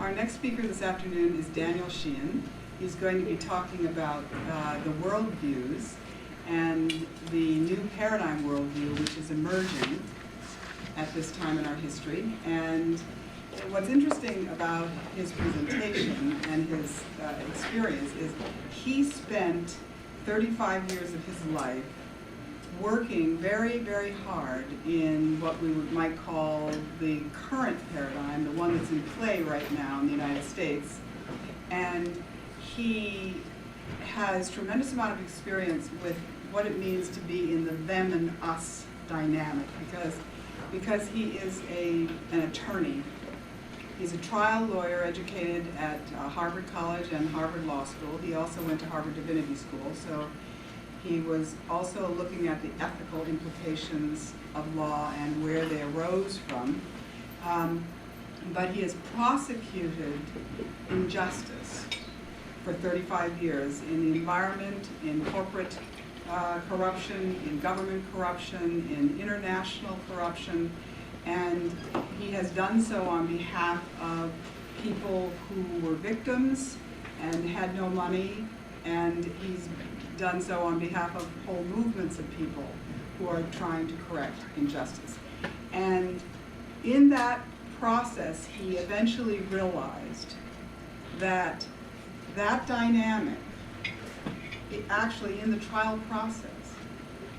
our next speaker this afternoon is Daniel Sheehan. He's going to be talking about the worldviews and the new paradigm worldview which is emerging at this time in our history. And what's interesting about his presentation and his experience is he spent 35 years of his life working very, very hard in what we might call the current paradigm, the one that's in play right now in the United States. And he has tremendous amount of experience with what it means to be in the them and us dynamic, because he is an attorney. He's a trial lawyer educated at Harvard College and Harvard Law School. He also went to Harvard Divinity School, so he was also looking at the ethical implications of law and where they arose from. But he has prosecuted injustice for 35 years in the environment, in corporate corruption, in government corruption, in international corruption, and he has done so on behalf of people who were victims and had no money, and he's done so on behalf of whole movements of people who are trying to correct injustice. And in that process, he eventually realized that that dynamic, actually in the trial process,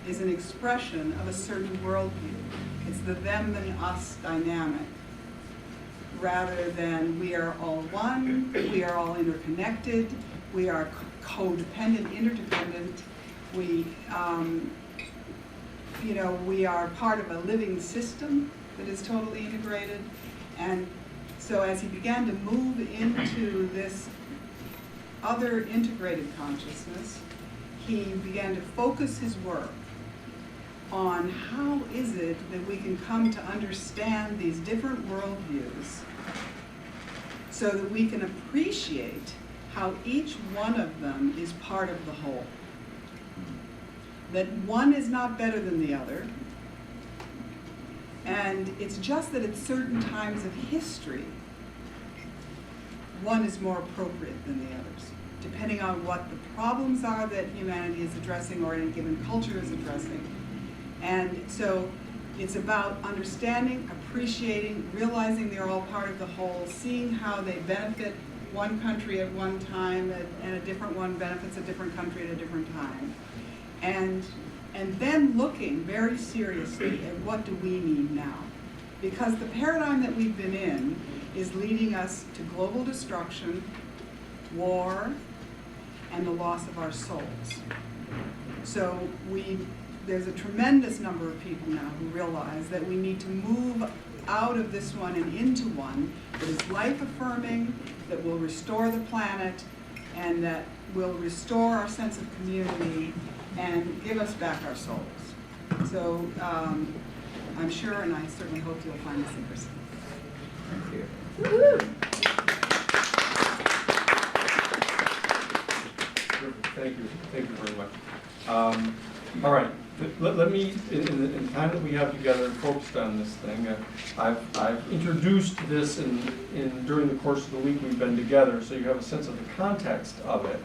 is an expression of a certain worldview. It's the them and us dynamic, rather than we are all one, we are all interconnected, we are codependent, interdependent. We are part of a living system that is totally integrated. And so as he began to move into this other integrated consciousness, he began to focus his work on how is it that we can come to understand these different worldviews so that we can appreciate how each one of them is part of the whole. That one is not better than the other, and it's just that at certain times of history, one is more appropriate than the others, depending on what the problems are that humanity is addressing or any given culture is addressing. And so it's about understanding, appreciating, realizing they're all part of the whole, seeing how they benefit one country at one time and a different one benefits a different country at a different time. And then looking very seriously at what do we need now. Because the paradigm that we've been in is leading us to global destruction, war, and the loss of our souls. So there's a tremendous number of people now who realize that we need to move out of this one and into one that is life-affirming, that will restore the planet, and that will restore our sense of community and give us back our souls. So I'm sure, and I certainly hope you'll find this interesting. Thank you. Woo-hoo. Thank you very much. All right, let me, in the time that we have together and focused on this thing, I've introduced this during the course of the week we've been together, so you have a sense of the context of it.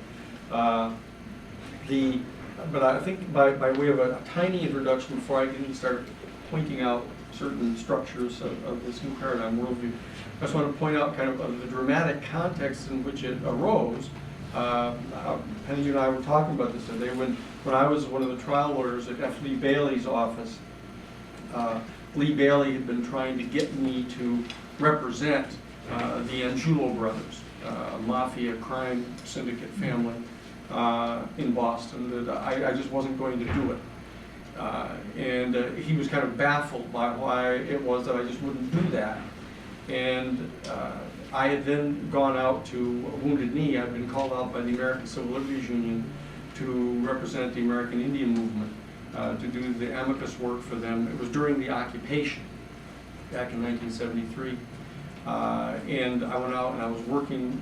But I think by way of a tiny introduction, before I can start pointing out certain structures of this new paradigm worldview, I just want to point out kind of the dramatic context in which it arose. Penny, you and I were talking about this today. When I was one of the trial lawyers at F. Lee Bailey's office, Lee Bailey had been trying to get me to represent the Angiulo brothers, a mafia crime syndicate family in Boston. That I just wasn't going to do it. And he was kind of baffled by why it was that I just wouldn't do that. And I had then gone out to Wounded Knee. I'd been called out by the American Civil Liberties Union to represent the American Indian movement, to do the amicus work for them. It was during the occupation back in 1973. And I went out and I was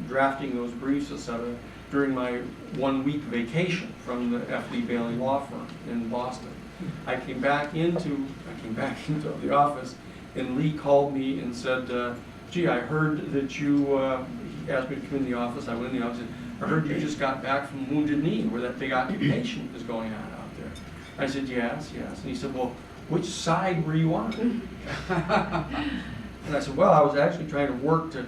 drafting those briefs, etc., during my 1-week vacation from the F. Lee Bailey law firm in Boston. I came back into the office, and Lee called me and said, gee, I heard that you, he asked me to come in the office. I went in the office, and I heard you just got back from Wounded Knee, where that big occupation is going on out there. I said, yes. And he said, well, which side were you on? And I said, well, I was actually trying to work to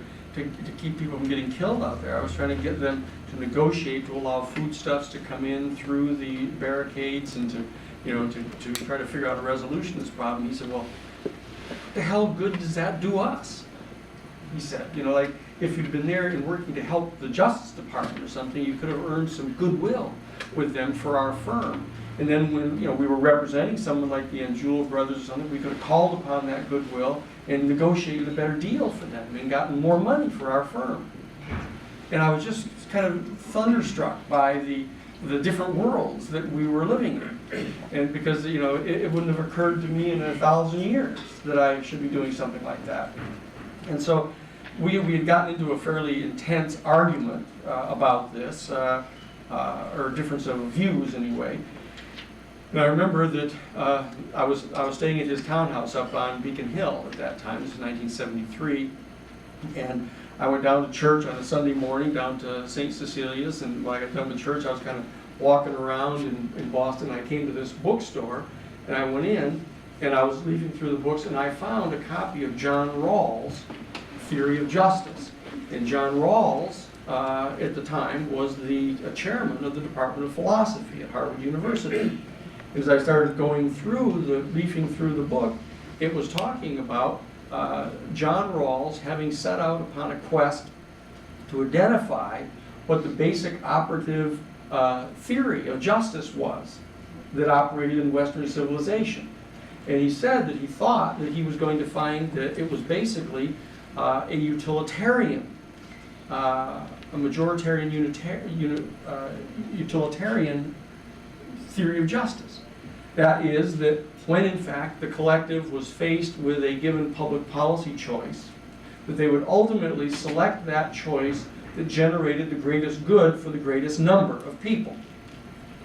keep people from getting killed out there. I was trying to get them to negotiate to allow foodstuffs to come in through the barricades and to try to figure out a resolution to this problem. He said, well, what the hell good does that do us? He said, like if you'd been there and working to help the Justice Department or something, you could have earned some goodwill with them for our firm. And then when we were representing someone like the Anjul brothers or something, we could have called upon that goodwill and negotiated a better deal for them and gotten more money for our firm. And I was just kind of thunderstruck by the different worlds that we were living in. And because it wouldn't have occurred to me in 1,000 years that I should be doing something like that. And so we had gotten into a fairly intense argument about this, or difference of views anyway. And I remember that I was staying at his townhouse up on Beacon Hill at that time. This was 1973, and I went down to church on a Sunday morning, down to St. Cecilia's, and when I got done with church, I was kind of walking around in Boston. I came to this bookstore, and I went in, and I was leafing through the books, and I found a copy of John Rawls' Theory of Justice. And John Rawls, at the time, was the chairman of the Department of Philosophy at Harvard University. As I started leafing through the book, it was talking about John Rawls having set out upon a quest to identify what the basic operative theory of justice was that operated in Western civilization. And he said that he thought that he was going to find that it was basically a utilitarian, a majoritarian utilitarian theory of justice. That is, that when in fact the collective was faced with a given public policy choice, that they would ultimately select that choice that generated the greatest good for the greatest number of people.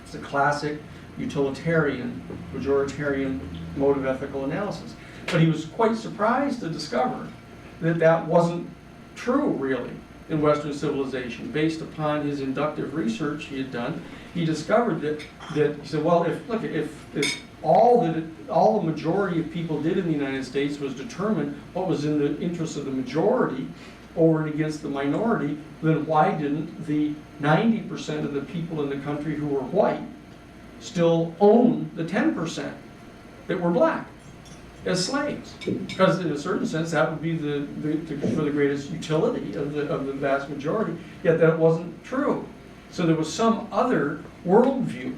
It's a classic utilitarian, majoritarian mode of ethical analysis. But he was quite surprised to discover that that wasn't true, really, in Western civilization. Based upon his inductive research he had done, he discovered that he said, well, if all the majority of people did in the United States was determine what was in the interest of the majority over and against the minority, then why didn't the 90% of the people in the country who were white still own the 10% that were black as slaves? Because in a certain sense that would be for the greatest utility of the vast majority, yet that wasn't true. So there was some other worldview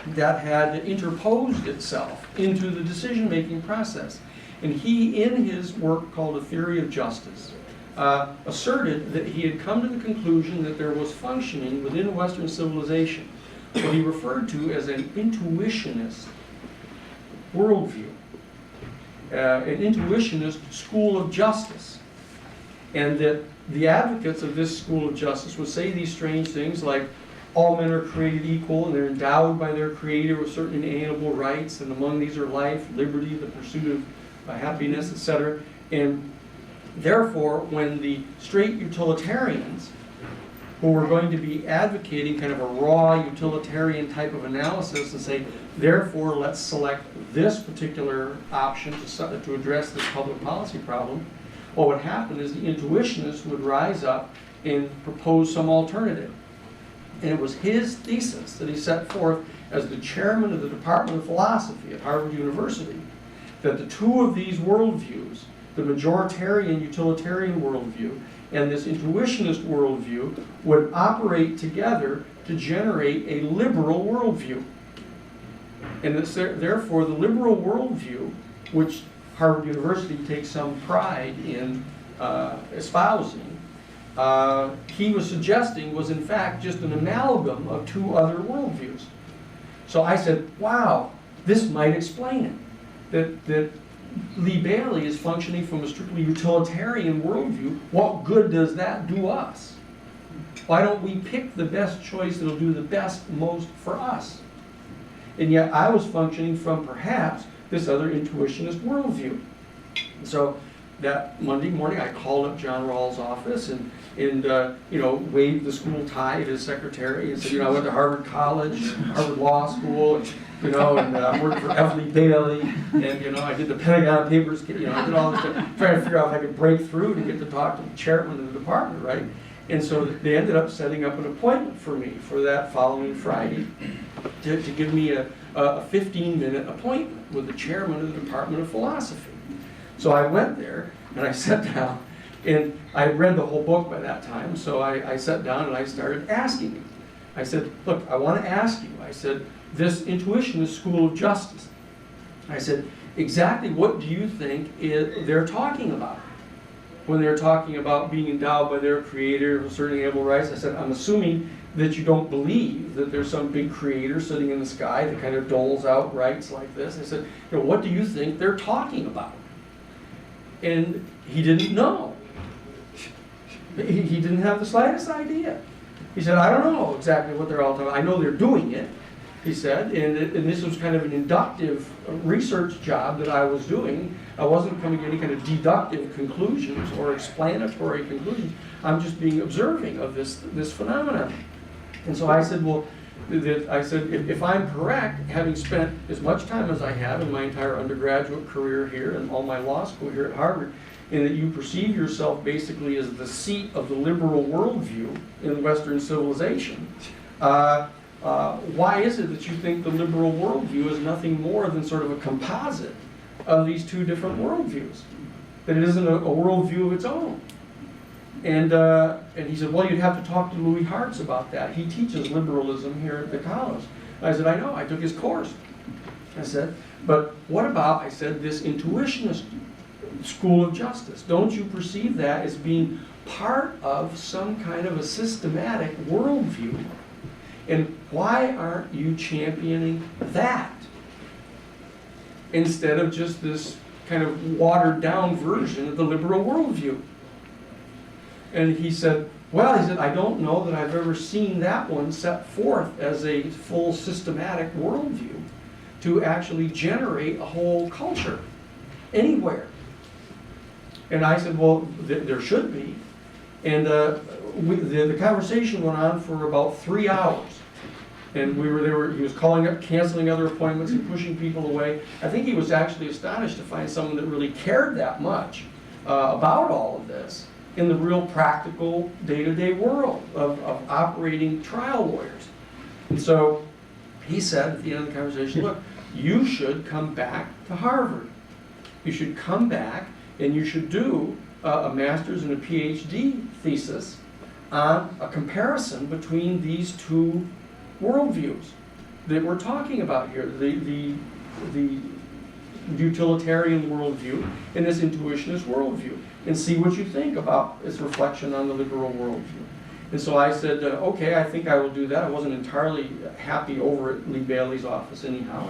that had interposed itself into the decision-making process. And he, in his work called A Theory of Justice, asserted that he had come to the conclusion that there was functioning within Western civilization what he referred to as an intuitionist worldview, an intuitionist school of justice. And that the advocates of this school of justice would say these strange things like, all men are created equal and they're endowed by their creator with certain inalienable rights, and among these are life, liberty, the pursuit of happiness, etc. And therefore, when the straight utilitarians, who were going to be advocating kind of a raw utilitarian type of analysis and say, therefore, let's select this particular option to address this public policy problem, what would happen is the intuitionists would rise up and propose some alternative. And it was his thesis that he set forth as the chairman of the Department of Philosophy at Harvard University, that the two of these worldviews, the majoritarian utilitarian worldview and this intuitionist worldview, would operate together to generate a liberal worldview. And therefore the liberal worldview, which Harvard University takes some pride in espousing, he was suggesting was in fact just an amalgam of two other worldviews. So I said, wow, this might explain it. That Lee Bailey is functioning from a strictly utilitarian worldview. What good does that do us? Why don't we pick the best choice that'll do the best, most for us? And yet I was functioning from perhaps this other intuitionist worldview. So that Monday morning, I called up John Rawls' office and waved the school tie at his secretary and said, I went to Harvard College, Harvard Law School, and I worked for F. Lee Bailey, and I did the Pentagon Papers, I did all this stuff, trying to figure out if I could break through to get to talk to the chairman of the department, right? And so they ended up setting up an appointment for me for that following Friday to give me a 15-minute appointment with the chairman of the Department of Philosophy. So I went there and I sat down, and I had read the whole book by that time, so I sat down and I started asking him. I said, look, I want to ask you, I said, this intuitionist school of justice, I said, exactly what do you think they're talking about when they're talking about being endowed by their creator with certain inalienable rights? I said, I'm assuming that you don't believe that there's some big creator sitting in the sky that kind of doles out rights like this. I said, what do you think they're talking about? And he didn't know. He didn't have the slightest idea. He said, I don't know exactly what they're all talking about. I know they're doing it, he said, and this was kind of an inductive research job that I was doing. I wasn't coming to any kind of deductive conclusions or explanatory conclusions. I'm just being observing of this phenomenon. And so I said, well, if I'm correct, having spent as much time as I have in my entire undergraduate career here and all my law school here at Harvard, and that you perceive yourself basically as the seat of the liberal worldview in Western civilization, why is it that you think the liberal worldview is nothing more than sort of a composite of these two different worldviews? That it isn't a worldview of its own? And he said, well, you'd have to talk to Louis Hartz about that. He teaches liberalism here at the college. I said, I know, I took his course. I said, but what about, I said, this intuitionist school of justice? Don't you perceive that as being part of some kind of a systematic worldview? And why aren't you championing that instead of just this kind of watered down version of the liberal worldview? And he said, well, he said, I don't know that I've ever seen that one set forth as a full systematic worldview to actually generate a whole culture anywhere. And I said, well, there should be. And the conversation went on for about 3 hours. And he was calling up, canceling other appointments and pushing people away. I think he was actually astonished to find someone that really cared that much about all of this in the real practical day-to-day world of operating trial lawyers. And so he said at the end of the conversation, look, you should come back to Harvard. You should come back and you should do a master's and a PhD thesis on a comparison between these two worldviews that we're talking about here, the utilitarian worldview and this intuitionist worldview, and see what you think about its reflection on the liberal worldview. And so I said, okay, I think I will do that. I wasn't entirely happy over at Lee Bailey's office anyhow,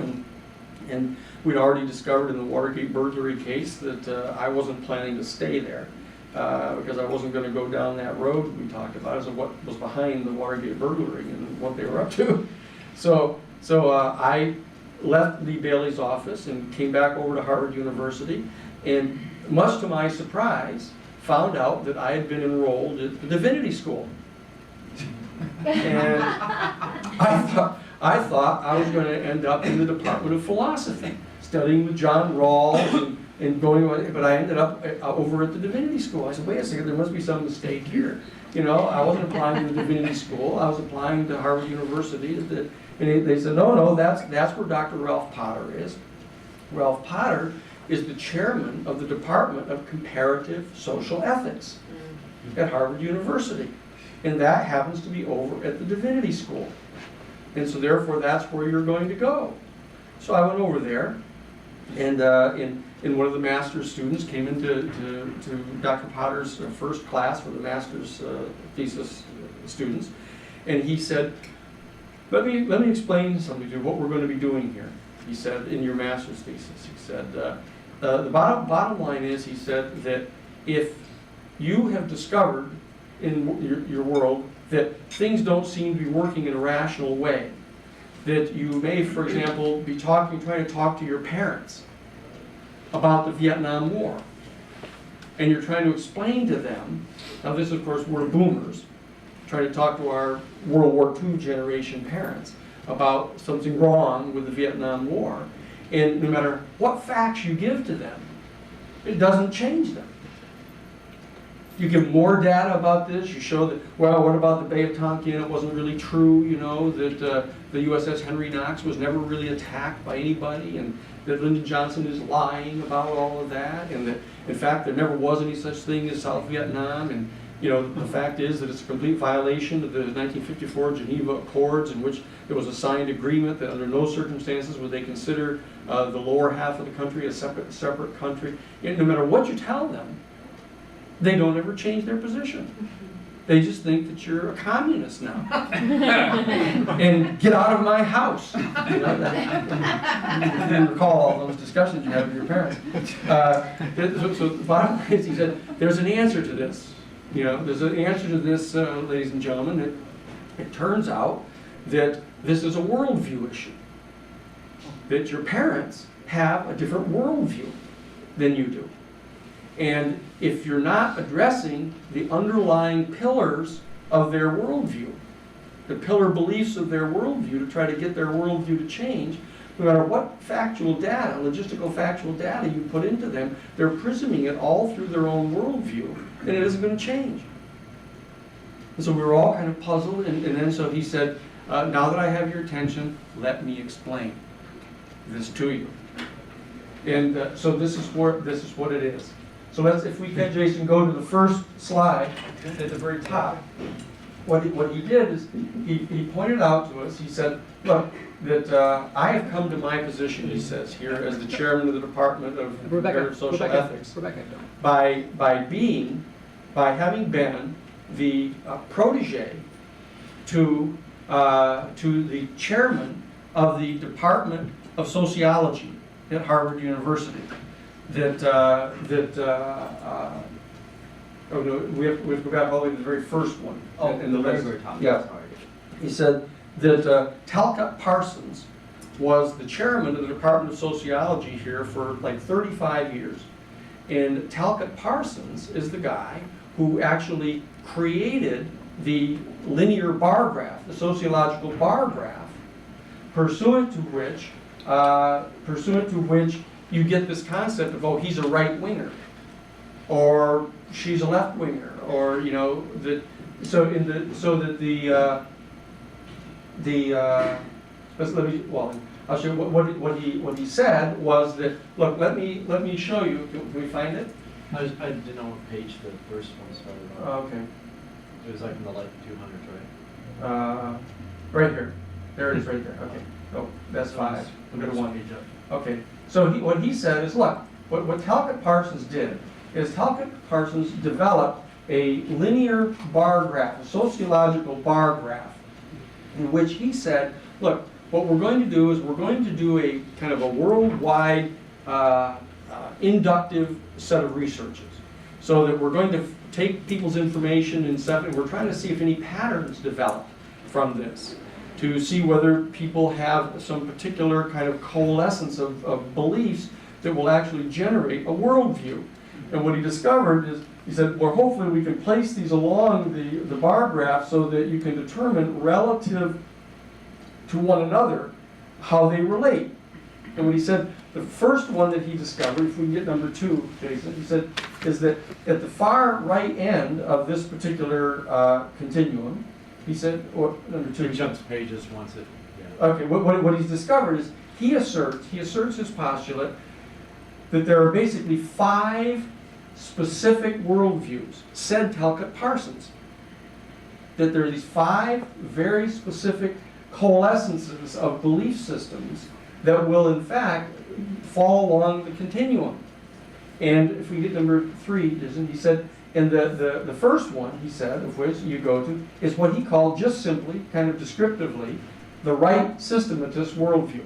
and we'd already discovered in the Watergate burglary case that I wasn't planning to stay there because I wasn't going to go down that road we talked about as to what was behind the Watergate burglary and what they were up to. So I left Lee Bailey's office and came back over to Harvard University, and much to my surprise, found out that I had been enrolled at the Divinity School. And I thought I was going to end up in the Department of Philosophy, studying with John Rawls and going away, but I ended up over at the Divinity School. I said, wait a second, there must be some mistake here. I wasn't applying to the Divinity School, I was applying to Harvard University. And they said, no, that's where Dr. Ralph Potter is. Ralph Potter is the chairman of the Department of Comparative Social Ethics at Harvard University. And that happens to be over at the Divinity School. And so therefore that's where you're going to go. So I went over there, and one of the master's students came into to Dr. Potter's first class for the master's thesis students, and he said, let me explain something to you, what we're going to be doing here. He said, in your master's thesis, he said, the bottom line is, he said, that if you have discovered in your world that things don't seem to be working in a rational way, that you may, for example, be trying to talk to your parents about the Vietnam War, and you're trying to explain to them, now this of course we're boomers, trying to talk to our World War II generation parents about something wrong with the Vietnam War, and no matter what facts you give to them, it doesn't change them. You give more data about this, you show that, well, what about the Bay of Tonkin? It wasn't really true, you know, that the USS Henry Knox was never really attacked by anybody, and that Lyndon Johnson is lying about all of that, and that, in fact, there never was any such thing as South Vietnam, and, you know, the fact is that it's a complete violation of the 1954 Geneva Accords, in which there was a signed agreement that under no circumstances would they consider the lower half of the country a separate country. And no matter what you tell them, they don't ever change their position. They just think that you're a communist now. And get out of my house. You know, you can recall all those discussions you had with your parents. So the bottom line is, he said, there's an answer to this. You know, there's an answer to this, ladies and gentlemen. It turns out that this is a worldview issue. That your parents have a different worldview than you do. And if you're not addressing the underlying pillars of their worldview, the pillar beliefs of their worldview, to try to get their worldview to change, no matter what factual data, logistical factual data you put into them, they're prisming it all through their own worldview, and it isn't going to change. And so we were all kind of puzzled, and then so he said, now that I have your attention, let me explain this to you. And so this is what it is. So let's, if we can, Jason, go to the first slide at the very top. What he did is he pointed out to us, he said, look, that I have come to my position, he says here, as the chairman of the Department of Comparative Social Ethics, by having been the protege to the chairman of the Department of Sociology at Harvard University. Oh no, we have to go back all the way to the very first one. In the list. Very top. Yeah. He said that Talcott Parsons was the chairman of the Department of Sociology here for like 35 years. And Talcott Parsons is the guy who actually created the linear bar graph, the sociological bar graph, pursuant to which you get this concept of, oh, he's a right-winger, or she's a left-winger, or, you know, I'll show you what he said was that, look, let me show you. Can we find it? I didn't know what page the first one started on. Okay. It was like in the late 200s, right? Right here. There it is, right there. Okay. Oh, that's 5. We'll go to 1. Page up. Okay. So what he said is, look, what Talcott Parsons did is Talcott Parsons developed a linear bar graph, a sociological bar graph, in which he said, look, what we're going to do is we're going to do a kind of a worldwide inductive set of researches. So that we're going to take people's information and stuff, and we're trying to see if any patterns develop from this, to see whether people have some particular kind of coalescence of beliefs that will actually generate a worldview. And what he discovered is, he said, well, hopefully we can place these along the bar graph so that you can determine relative to one another how they relate. And what he said, the first one that he discovered, if we can get number 2, Jason, he said, is that at the far right end of this particular continuum, he said, or number 2. It jumps pages once it, yeah. Okay, what he's discovered is he asserts his postulate that there are basically 5 specific worldviews, said Talcott Parsons. That there are these 5 very specific coalescences of belief systems that will in fact fall along the continuum. And if we get number 3, he said, and the first one, he said, of which you go to, is what he called just simply, kind of descriptively, the right systematist worldview.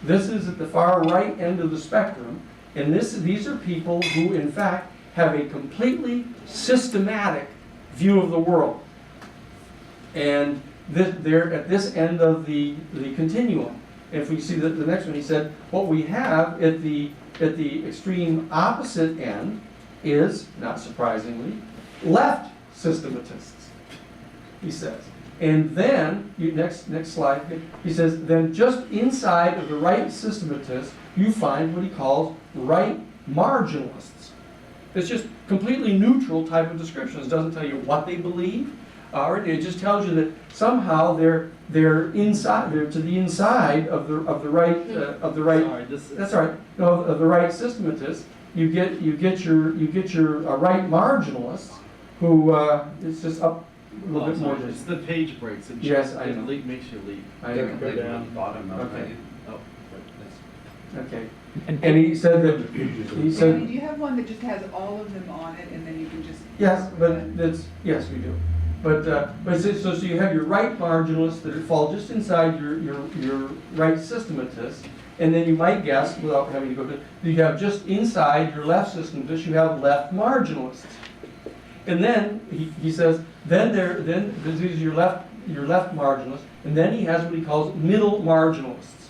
This is at the far right end of the spectrum, and these are people who, in fact, have a completely systematic view of the world. And they're at this end of the continuum. And if we see the next one, he said, what we have at the extreme opposite end is, not surprisingly, left systematists, he says. And then, next slide, he says, then just inside of the right systematists, you find what he calls right marginalists. It's just completely neutral type of descriptions. It doesn't tell you what they believe. It just tells you that somehow they're inside. They're to the inside of the right of the right. Sorry, That's all right. No, of the right systematists. You get your right marginalists who it's just up a little bit more. It's the page breaks. It Yes, I know. makes you leave. I know. Go down. Bottom of Okay. it. Oh, that's. Okay. And he said that he Danny, said do you have one that just has all of them on it, and then you can just? yes, but that's yes we do. But so you have your right marginalists that fall just inside your right systematists, and then you might guess, without having to go to, you have just inside your left systematists, you have left marginalists, and then he says then these are your left marginalists, and then he has what he calls middle marginalists.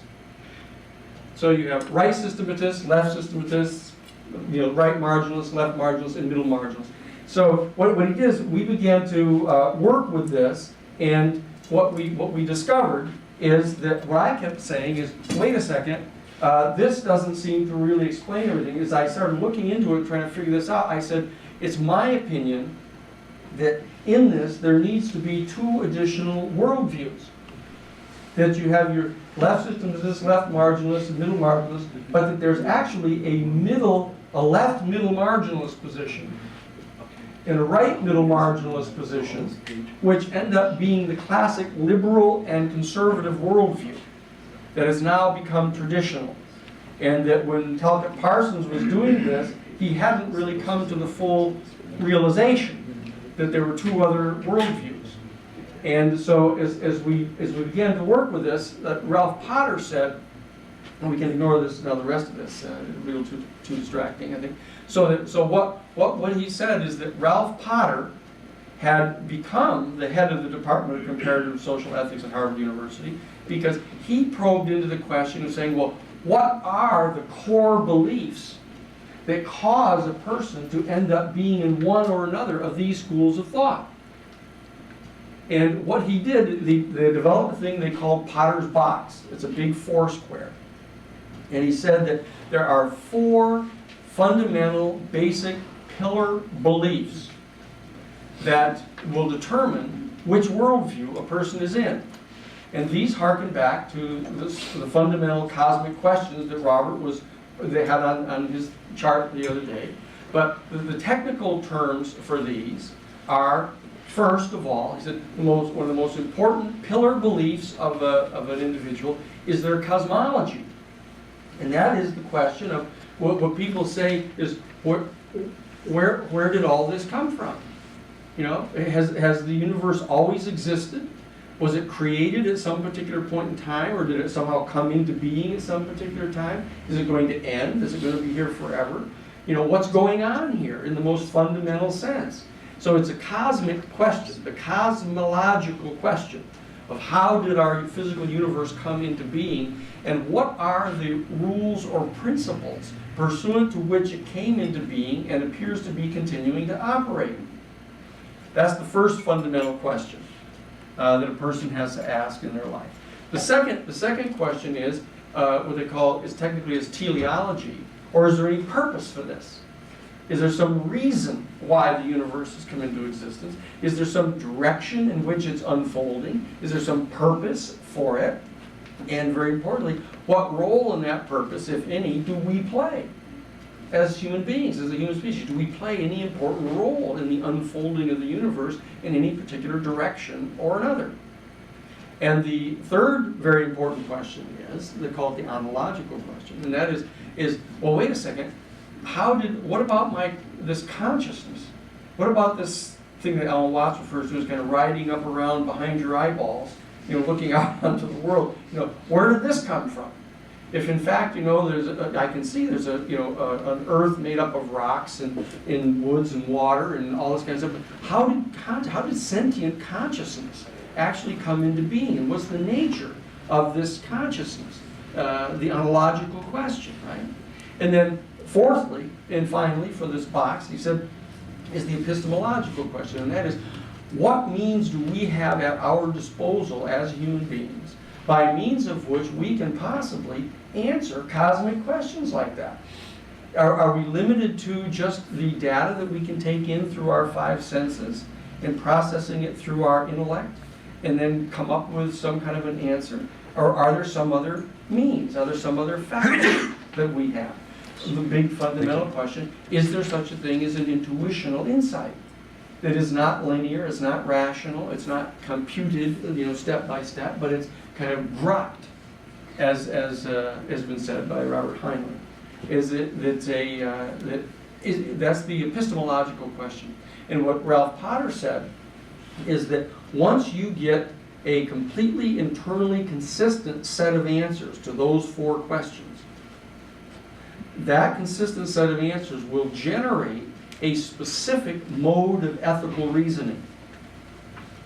So you have right systematists, left systematists, right marginalists, left marginalists, and middle marginalists. So what he did is we began to work with this, and what we discovered is that what I kept saying is, wait a second, this doesn't seem to really explain everything. As I started looking into it, trying to figure this out, I said, it's my opinion that in this there needs to be two additional worldviews. That you have your left systematists, left marginalists, and middle marginalists, but that there's actually a left middle marginalist position and a right middle marginalist position, which end up being the classic liberal and conservative worldview that has now become traditional. And that when Talcott Parsons was doing this, he hadn't really come to the full realization that there were two other worldviews. And so as we began to work with this, Ralph Potter said, and we can ignore this now, the rest of this, it's a little too distracting, I think. So what he said is that Ralph Potter had become the head of the Department of Comparative Social Ethics at Harvard University because he probed into the question of saying, well, what are the core beliefs that cause a person to end up being in one or another of these schools of thought? And what he did, they developed a thing they called Potter's box. It's a big four square. And he said that there are four fundamental, basic, pillar beliefs that will determine which worldview a person is in. And these harken back to the fundamental cosmic questions that they had on his chart the other day. But the technical terms for these are, first of all, he said one of the most important pillar beliefs of an individual is their cosmology. And that is the question of what people say is, where did all this come from? Has the universe always existed? Was it created at some particular point in time, or did it somehow come into being at some particular time? Is it going to end? Is it going to be here forever? What's going on here in the most fundamental sense? So it's a cosmic question, the cosmological question of how did our physical universe come into being, and what are the rules or principles pursuant to which it came into being and appears to be continuing to operate. That's the first fundamental question that a person has to ask in their life. The second question is what they call technically teleology, or is there any purpose for this? Is there some reason why the universe has come into existence? Is there some direction in which it's unfolding? Is there some purpose for it? And very importantly, what role in that purpose, if any, do we play as human beings, as a human species? Do we play any important role in the unfolding of the universe in any particular direction or another? And the third very important question is, they call it the ontological question, and that is well, wait a second, what about this consciousness? What about this thing that Alan Watts refers to as kind of riding up around behind your eyeballs, looking out onto the world? Where did this come from? If in fact, I can see there's an earth made up of rocks and in woods and water and all this kind of stuff. But how did sentient consciousness actually come into being, and what's the nature of this consciousness? The ontological question, right? And then fourthly, and finally, for this box, he said, is the epistemological question, and that is, what means do we have at our disposal as human beings by means of which we can possibly answer cosmic questions like that? Are we limited to just the data that we can take in through our five senses and processing it through our intellect and then come up with some kind of an answer? Or are there some other means? Are there some other factors that we have? The big fundamental question, is there such a thing as an intuitional insight that is not linear, it's not rational, it's not computed, step by step, but it's kind of dropped, as has been said by Robert Heinlein? Is it that's that's the epistemological question. And what Ralph Potter said is that once you get a completely internally consistent set of answers to those four questions, that consistent set of answers will generate a specific mode of ethical reasoning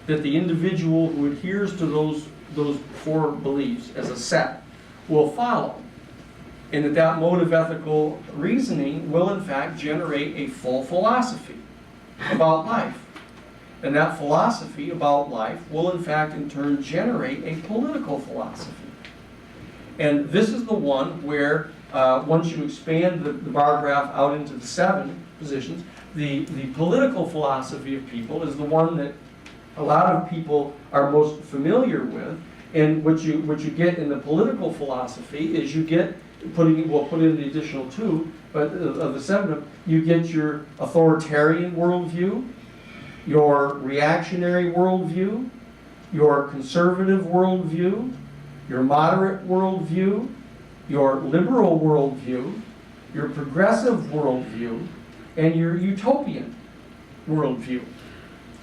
that the individual who adheres to those four beliefs as a set will follow. And that mode of ethical reasoning will in fact generate a full philosophy about life. And that philosophy about life will in fact in turn generate a political philosophy. And this is the one where once you expand the bar graph out into the 7 positions, the political philosophy of people is the one that a lot of people are most familiar with. And what you get in the political philosophy is you get, we'll put in the additional 2, but of the 7 of them, you get your authoritarian worldview, your reactionary worldview, your conservative worldview, your moderate worldview, your liberal worldview, your progressive worldview, and your utopian worldview.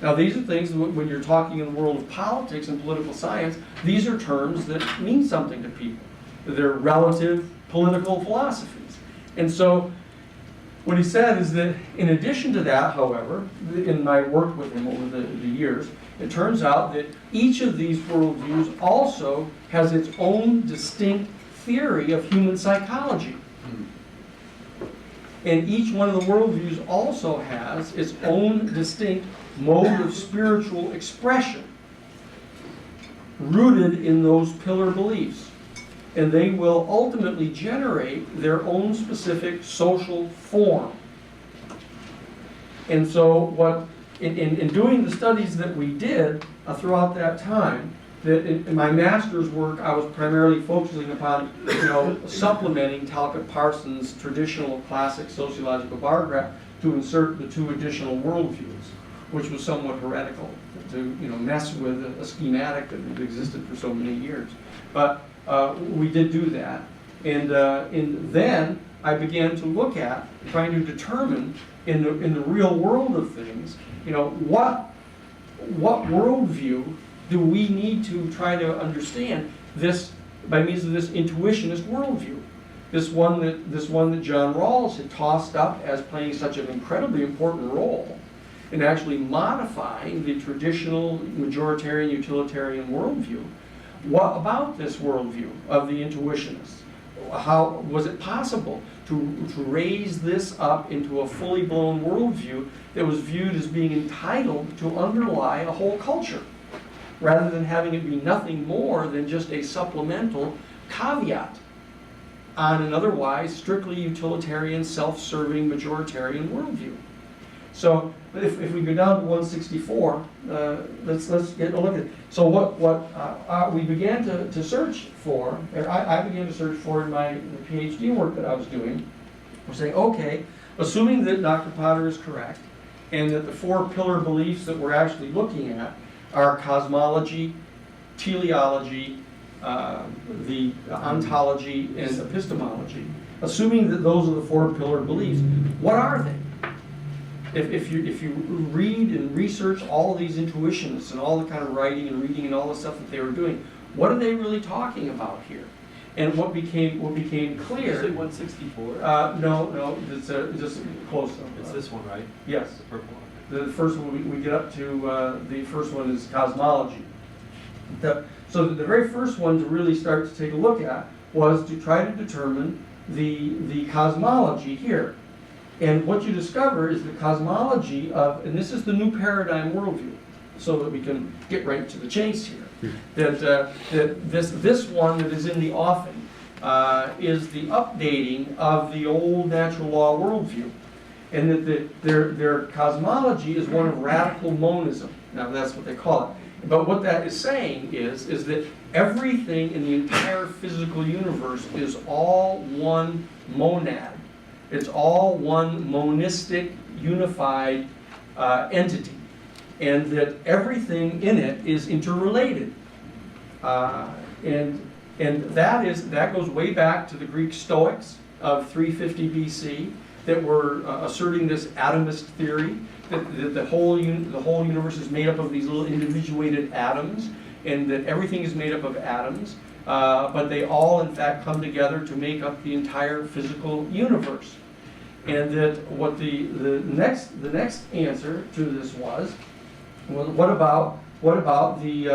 Now these are things, when you're talking in the world of politics and political science, these are terms that mean something to people. They're relative political philosophies. And so what he said is that in addition to that, however, in my work with him over the years, it turns out that each of these worldviews also has its own distinct theory of human psychology. And each one of the worldviews also has its own distinct mode of spiritual expression rooted in those pillar beliefs. And they will ultimately generate their own specific social form. And so what, in doing the studies that we did throughout that time, that in my master's work I was primarily focusing upon supplementing Talcott Parsons' traditional classic sociological bar graph to insert the 2 additional worldviews, which was somewhat heretical to mess with a schematic that had existed for so many years. But we did do that, and then I began to look at trying to determine in the real world of things, what worldview do we need to try to understand this by means of this intuitionist worldview, this one that John Rawls had tossed up as playing such an incredibly important role in actually modifying the traditional majoritarian utilitarian worldview. What about this worldview of the intuitionists? How was it possible to raise this up into a fully blown worldview that was viewed as being entitled to underlie a whole culture, rather than having it be nothing more than just a supplemental caveat on an otherwise strictly utilitarian, self-serving, majoritarian worldview? So if we go down to 164, let's get a look at it. So what we began to search for, or I began to search for in my PhD work that I was doing, was saying, okay, assuming that Dr. Potter is correct, and that the 4 pillar beliefs that we're actually looking at are cosmology, teleology, the ontology, and epistemology, assuming that those are the 4 pillar beliefs, what are they? If you read and research all these intuitionists and all the kind of writing and reading and all the stuff that they were doing, what are they really talking about here? And what became clear. Did you say 164? No, it's just close. It's this one, right? Yes. The purple one. The first one we get up to. The first one is cosmology. So the very first one to really start to take a look at was to try to determine the cosmology here. And what you discover is the cosmology of, and this is the new paradigm worldview, so that we can get right to the chase here, that this one that is in the offing is the updating of the old natural law worldview, and that their cosmology is one of radical monism. Now that's what they call it. But what that is saying is that everything in the entire physical universe is all one monad. It's all one monistic, unified entity, and that everything in it is interrelated. And that goes way back to the Greek Stoics of 350 BC that were asserting this atomist theory, that the whole universe is made up of these little individuated atoms, and that everything is made up of atoms, but they all in fact come together to make up the entire physical universe. And that what the next answer to this was, well, what about the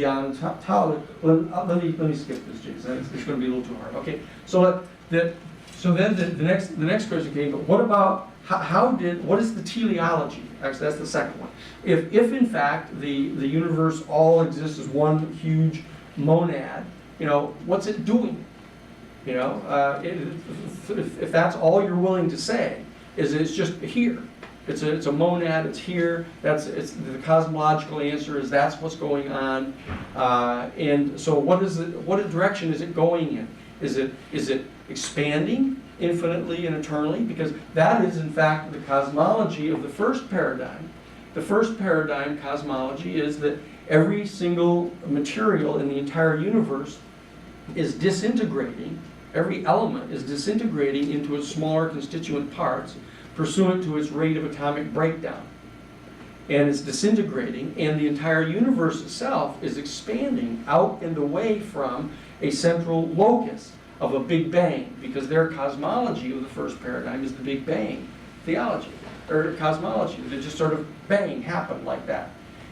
ontology? Let me skip this, Jason. It's going to be a little too hard. Okay, so then the next question came. But what about what is the teleology? Actually, that's the second one. If in fact the universe all exists as one huge monad, what's it doing? If that's all you're willing to say, is it's just here. It's a monad. It's here. It's the cosmological answer is that's what's going on. And so what direction is it going in? Is it expanding infinitely and eternally? Because that is in fact the cosmology of the first paradigm. The first paradigm cosmology is that every single material in the entire universe is disintegrating. Every element is disintegrating into its smaller constituent parts pursuant to its rate of atomic breakdown. And it's disintegrating, and the entire universe itself is expanding out and away from a central locus of a Big Bang, because their cosmology of the first paradigm is the Big Bang theology, or cosmology, that it just sort of bang, happened like that.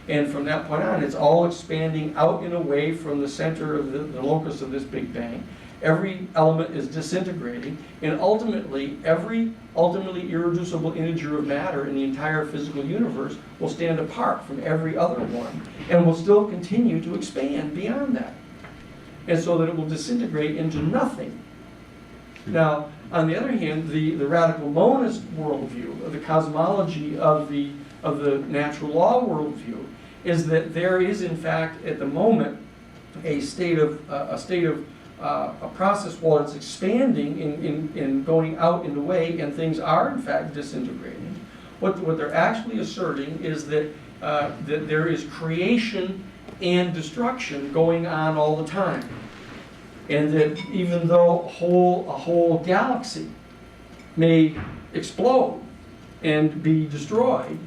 And from that point on, it's all expanding out and away from the center of the locus of this Big Bang. Every element is disintegrating, and ultimately, every ultimately irreducible integer of matter in the entire physical universe will stand apart from every other one, and will still continue to expand beyond that. And so that it will disintegrate into nothing. Now, on the other hand, the radical monist worldview, the cosmology of the natural law worldview, is that there is, in fact, at the moment, a process while it's expanding in going out and away, and things are in fact disintegrating. What they're actually asserting is that there is creation and destruction going on all the time, and that even though a whole galaxy may explode and be destroyed,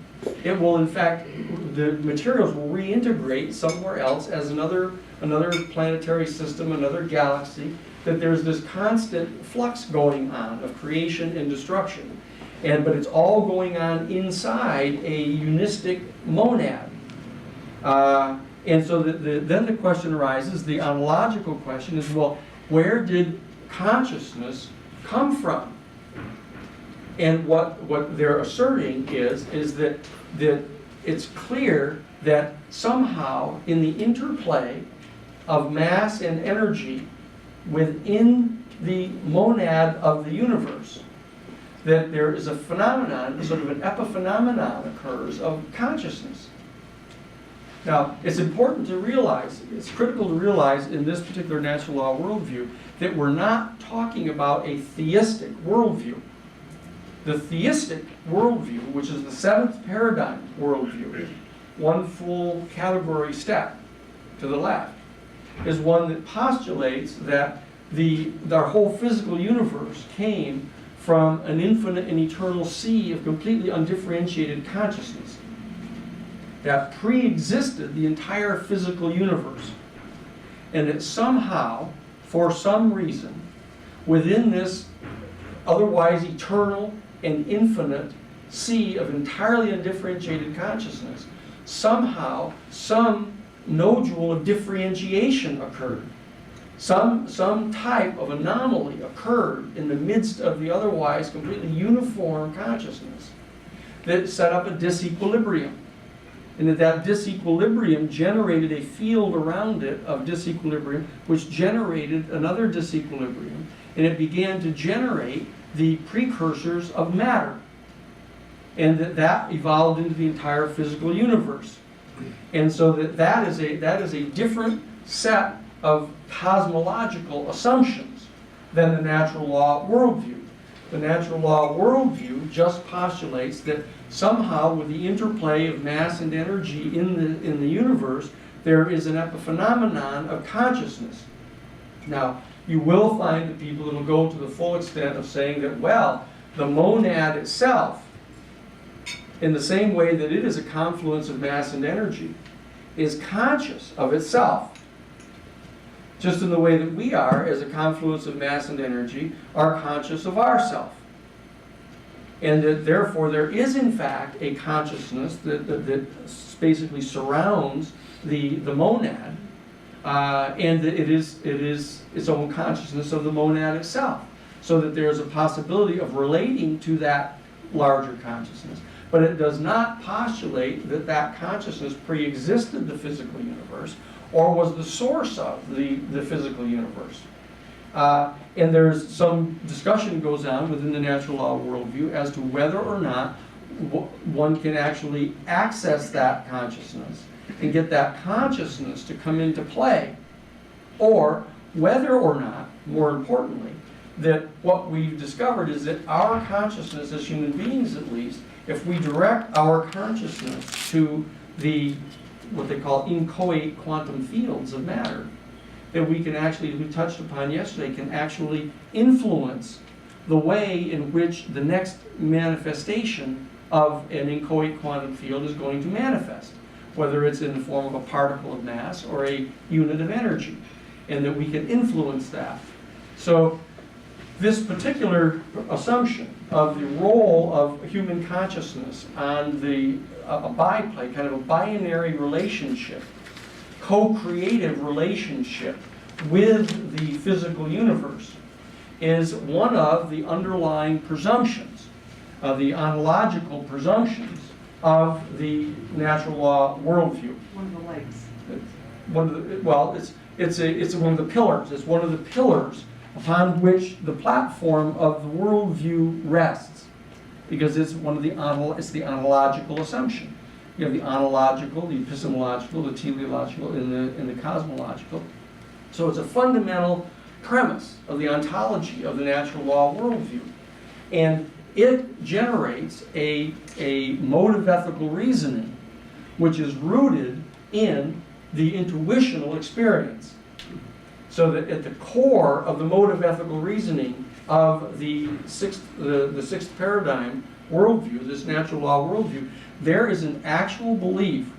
it will in fact, the materials will reintegrate somewhere else as another planetary system, another galaxy, that there's this constant flux going on of creation and destruction. But it's all going on inside a unistic monad. And so then the question arises, the ontological question is, well, where did consciousness come from? And what they're asserting is that it's clear that somehow in the interplay of mass and energy within the monad of the universe, that there is a phenomenon, sort of an epiphenomenon occurs of consciousness. Now, it's important to realize, it's critical to realize in this particular natural law worldview that we're not talking about a theistic worldview. The theistic worldview, which is the seventh paradigm worldview, one full category step to the left, is one that postulates that our whole physical universe came from an infinite and eternal sea of completely undifferentiated consciousness that pre-existed the entire physical universe, and that somehow, for some reason, within this otherwise eternal and infinite sea of entirely undifferentiated consciousness, somehow some nodule of differentiation occurred. some type of anomaly occurred in the midst of the otherwise completely uniform consciousness that set up a disequilibrium. And that disequilibrium generated a field around it of disequilibrium, which generated another disequilibrium. And it began to generate the precursors of matter. And that evolved into the entire physical universe. And so that is a different set of cosmological assumptions than the natural law worldview. The natural law worldview just postulates that somehow with the interplay of mass and energy in the universe, there is an epiphenomenon of consciousness. Now, you will find that people that will go to the full extent of saying that, well, the monad itself, in the same way that it is a confluence of mass and energy, is conscious of itself. Just in the way that we are, as a confluence of mass and energy, are conscious of ourself. And that therefore there is in fact a consciousness that basically surrounds the monad, and that it is its own consciousness of the monad itself. So that there is a possibility of relating to that larger consciousness. But it does not postulate that that consciousness pre-existed the physical universe or was the source of the physical universe. And there's some discussion goes on within the natural law worldview as to whether or not one can actually access that consciousness and get that consciousness to come into play, or whether or not, more importantly, that what we've discovered is that our consciousness, as human beings at least, if we direct our consciousness to the what they call inchoate quantum fields of matter, that we can actually, as we touched upon yesterday, can actually influence the way in which the next manifestation of an inchoate quantum field is going to manifest, whether it's in the form of a particle of mass or a unit of energy, and that we can influence that. So this particular assumption of the role of human consciousness on a biplane, kind of a binary relationship, co-creative relationship with the physical universe, is one of the underlying presumptions, the ontological presumptions of the natural law worldview. One of the legs. It's one of the pillars. It's one of the pillars upon which the platform of the worldview rests, because it's the ontological assumption. You have the ontological, the epistemological, the teleological, and the cosmological. So it's a fundamental premise of the ontology of the natural law worldview, and it generates a mode of ethical reasoning which is rooted in the intuitional experience. So that at the core of the mode of ethical reasoning of the sixth paradigm worldview, this natural law worldview, there is an actual belief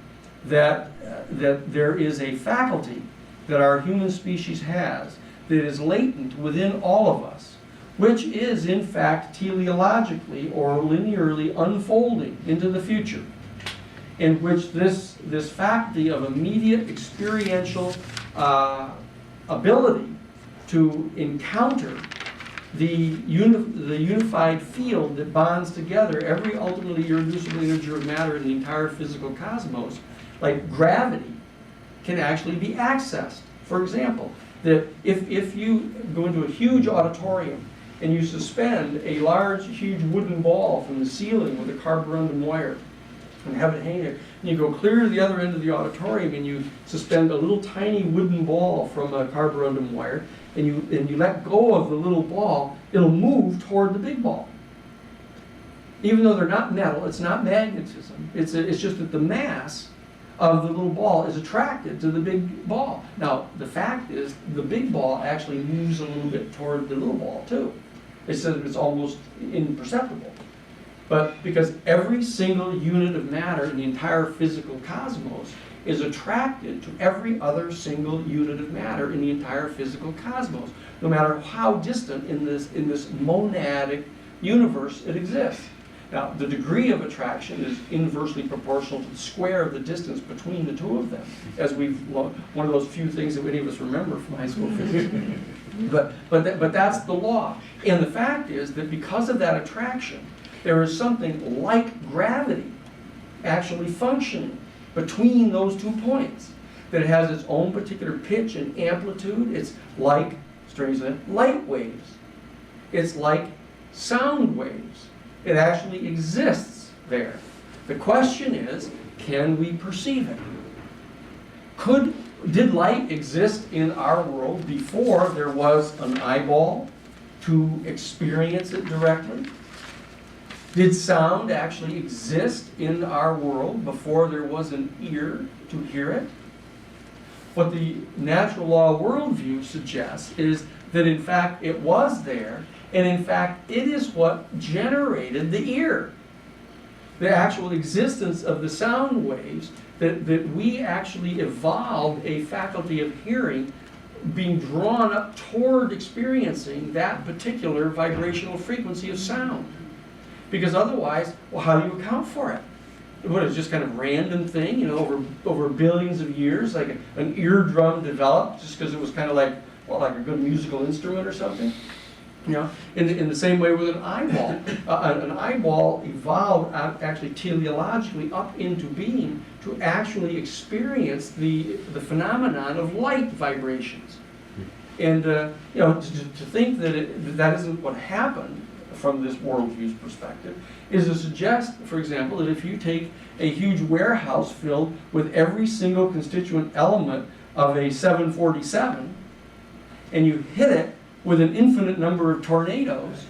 that there is a faculty that our human species has that is latent within all of us, which is in fact teleologically or linearly unfolding into the future, in which this faculty of immediate experiential ability to encounter the unified field that bonds together every ultimately irreducible integer of matter in the entire physical cosmos, like gravity, can actually be accessed. For example, that if you go into a huge auditorium and you suspend a large, huge wooden ball from the ceiling with a carborundum wire and have it hang there, and you go clear to the other end of the auditorium and you suspend a little tiny wooden ball from a carborundum wire, and you let go of the little ball, it'll move toward the big ball. Even though they're not metal, it's not magnetism. It's just that the mass of the little ball is attracted to the big ball. Now, the fact is, the big ball actually moves a little bit toward the little ball too. It's almost imperceptible. But because every single unit of matter in the entire physical cosmos is attracted to every other single unit of matter in the entire physical cosmos, no matter how distant in this monadic universe it exists. Now, the degree of attraction is inversely proportional to the square of the distance between the two of them, as one of those few things that any of us remember from high school physics. But that's the law. And the fact is that because of that attraction, there is something like gravity actually functioning between those 2 points. That it has its own particular pitch and amplitude. It's like, strangely, light waves. It's like sound waves. It actually exists there. The question is, can we perceive it? Did light exist in our world before there was an eyeball to experience it directly? Did sound actually exist in our world before there was an ear to hear it? What the natural law worldview suggests is that in fact it was there, and in fact it is what generated the ear. The actual existence of the sound waves, that we actually evolved a faculty of hearing being drawn up toward experiencing that particular vibrational frequency of sound. Because otherwise, well, how do you account for it? What, it's just kind of random thing, you know, over billions of years, like an eardrum developed just because it was kind of like, well, like a good musical instrument or something? You know, in the same way with an eyeball. An eyeball evolved actually teleologically up into being to actually experience the phenomenon of light vibrations. And you know, to think that that isn't what happened from this worldview's perspective is to suggest, for example, that if you take a huge warehouse filled with every single constituent element of a 747 and you hit it with an infinite number of tornadoes,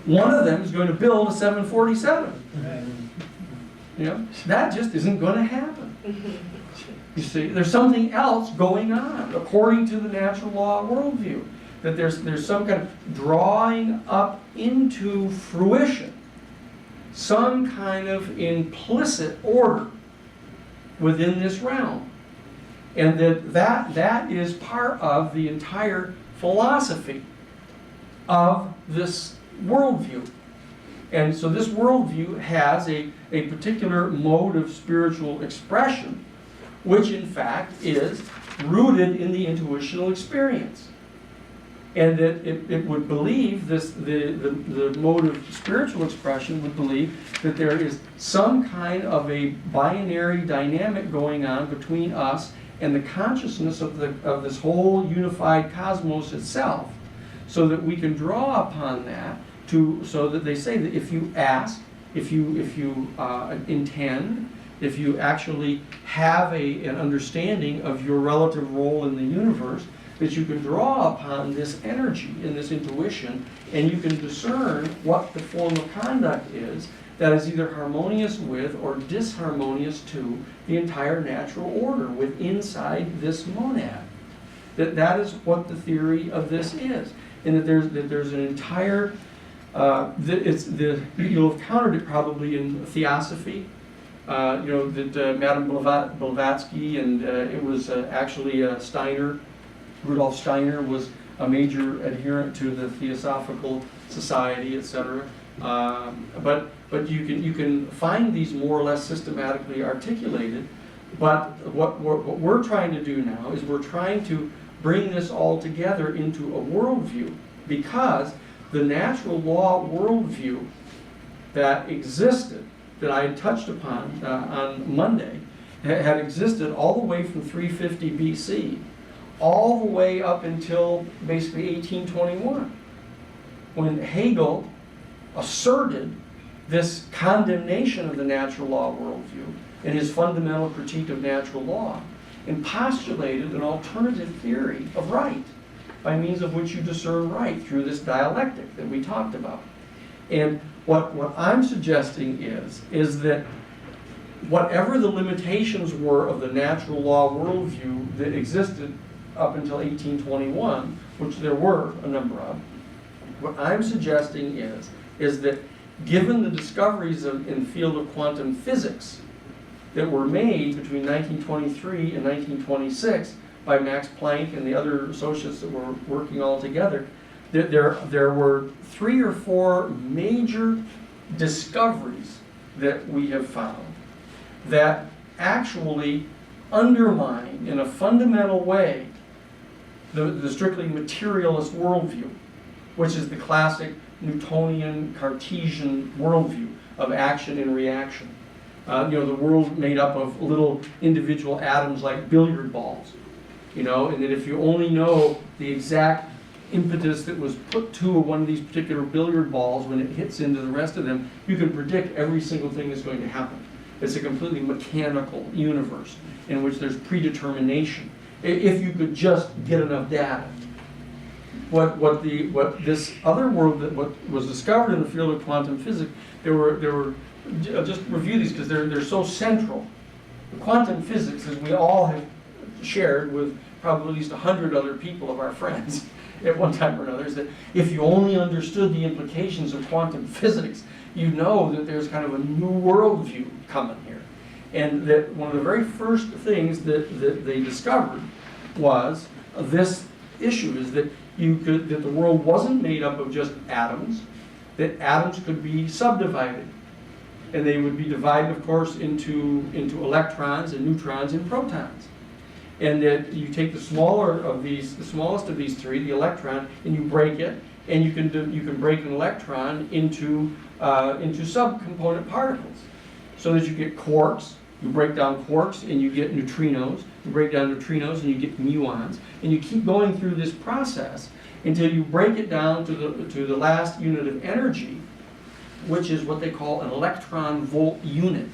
one of them is going to build a 747. You know, that just isn't going to happen. You see, there's something else going on according to the natural law worldview. That there's some kind of drawing up into fruition, some kind of implicit order within this realm. And that is part of the entire philosophy of this worldview. And so this worldview has a particular mode of spiritual expression, which in fact is rooted in the intuitional experience. And that it would believe the mode of spiritual expression would believe that there is some kind of a binary dynamic going on between us and the consciousness of this whole unified cosmos itself, so that we can draw upon that so that they say that if you ask, if you intend, if you actually have an understanding of your relative role in the universe, that you can draw upon this energy and this intuition, and you can discern what the form of conduct is that is either harmonious with or disharmonious to the entire natural order inside this monad. That is what the theory of this is, and that there's an entire you'll have countered it probably in theosophy. You know that Madame Blavatsky and it was actually Steiner. Rudolf Steiner was a major adherent to the Theosophical Society, etc. But you can find these more or less systematically articulated. But what we're trying to do now is we're trying to bring this all together into a worldview, because the natural law worldview that existed, that I had touched upon on Monday, had existed all the way from 350 BC. All the way up until basically 1821, when Hegel asserted this condemnation of the natural law worldview in his fundamental critique of natural law, and postulated an alternative theory of right, by means of which you discern right through this dialectic that we talked about. And what I'm suggesting is that whatever the limitations were of the natural law worldview that existed up until 1821, which there were a number of, what I'm suggesting is that given the discoveries in the field of quantum physics that were made between 1923 and 1926 by Max Planck and the other associates that were working all together, there were 3 or 4 major discoveries that we have found that actually undermine in a fundamental way the strictly materialist worldview, which is the classic Newtonian Cartesian worldview of action and reaction. The world made up of little individual atoms like billiard balls, and that if you only know the exact impetus that was put to one of these particular billiard balls when it hits into the rest of them, you can predict every single thing that's going to happen. It's a completely mechanical universe in which there's predetermination. If you could just get enough data. What this other world that what was discovered in the field of quantum physics, there were I'll just review these because they're so central. Quantum physics, as we all have shared with probably at least 100 other people of our friends at one time or another, is that if you only understood the implications of quantum physics, you know that there's kind of a new worldview coming here. And that one of the very first things that they discovered was this issue, is that that the world wasn't made up of just atoms, that atoms could be subdivided. And they would be divided, of course, into electrons and neutrons and protons. And that you take the smallest of these three, the electron, and you break it, and you can break an electron into subcomponent particles, so that you get quarks. You break down quarks and you get neutrinos. You break down neutrinos and you get muons, and you keep going through this process until you break it down to the last unit of energy, which is what they call an electron volt unit.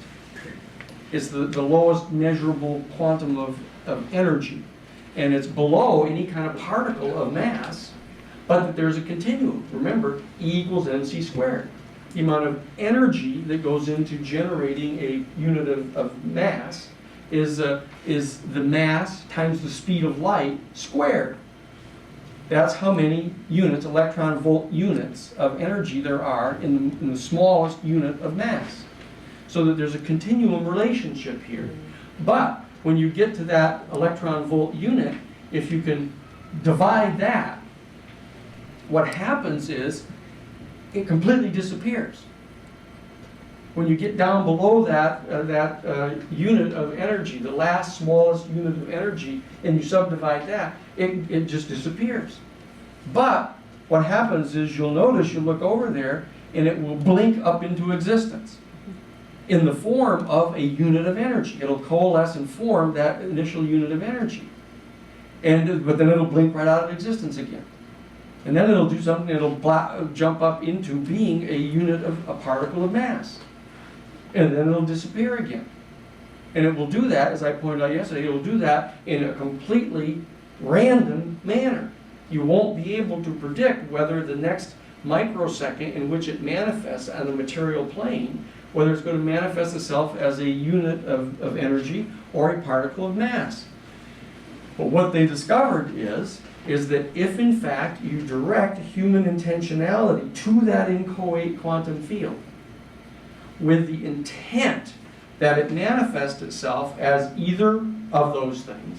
It's the lowest measurable quantum of energy, and it's below any kind of particle of mass, but that there's a continuum. Remember, E equals mc squared. The amount of energy that goes into generating a unit of mass is the mass times the speed of light squared. That's how many units, electron volt units of energy there are in the smallest unit of mass. So that there's a continuum relationship here. But when you get to that electron volt unit, if you can divide that, what happens is it completely disappears. When you get down below that unit of energy, the last smallest unit of energy, and you subdivide that, it just disappears. But what happens is you'll notice, you look over there, and it will blink up into existence in the form of a unit of energy. It'll coalesce and form that initial unit of energy. But then it'll blink right out of existence again. And then it'll do something, it'll jump up into being a unit of a particle of mass. And then it'll disappear again. And it will do that, as I pointed out yesterday, it will do that in a completely random manner. You won't be able to predict whether the next microsecond in which it manifests on the material plane, whether it's going to manifest itself as a unit of energy or a particle of mass. But what they discovered is that if in fact you direct human intentionality to that inchoate quantum field with the intent that it manifests itself as either of those things,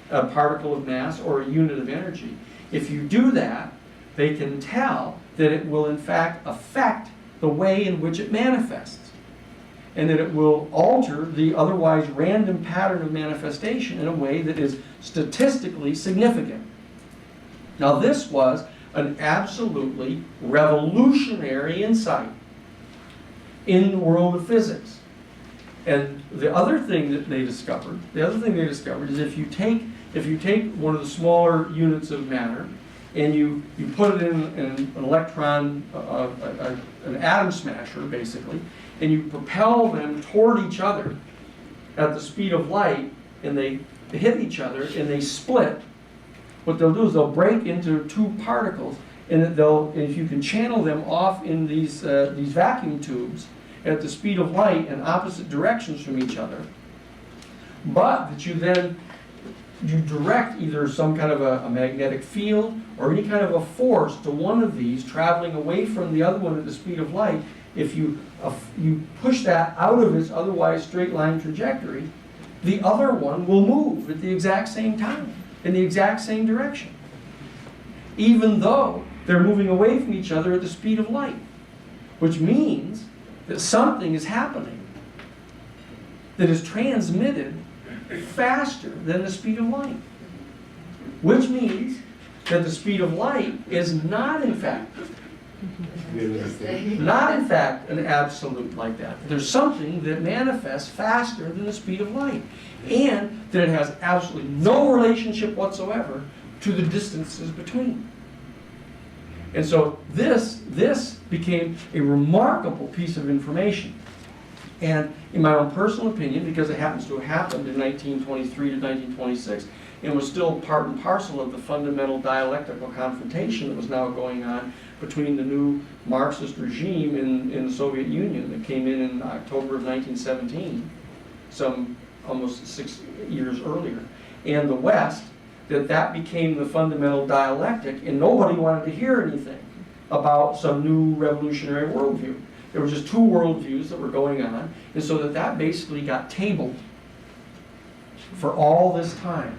a particle of mass or a unit of energy, if you do that, they can tell that it will in fact affect the way in which it manifests, and that it will alter the otherwise random pattern of manifestation in a way that is statistically significant. Now, this was an absolutely revolutionary insight in the world of physics. And the other thing they discovered is if you take one of the smaller units of matter and you put it in an electron, an atom smasher basically, and you propel them toward each other at the speed of light, and they hit each other and they split, what they'll do is they'll break into two particles, and if you can channel them off in these vacuum tubes at the speed of light in opposite directions from each other, but that you direct either some kind of a magnetic field or any kind of a force to one of these traveling away from the other one at the speed of light. If you push that out of its otherwise straight line trajectory, the other one will move at the exact same time, in the exact same direction, even though they're moving away from each other at the speed of light. which means that something is happening that is transmitted faster than the speed of light. Which means that the speed of light is not in fact an absolute like that. There's something that manifests faster than the speed of light, and that it has absolutely no relationship whatsoever to the distances between. And so this became a remarkable piece of information. And in my own personal opinion, because it happens to have happened in 1923 to 1926, and was still part and parcel of the fundamental dialectical confrontation that was now going on between the new Marxist regime in the Soviet Union that came in October of 1917, some almost 6 years earlier, and the West, that became the fundamental dialectic, and nobody wanted to hear anything about some new revolutionary worldview. There were just two worldviews that were going on, and so that basically got tabled for all this time.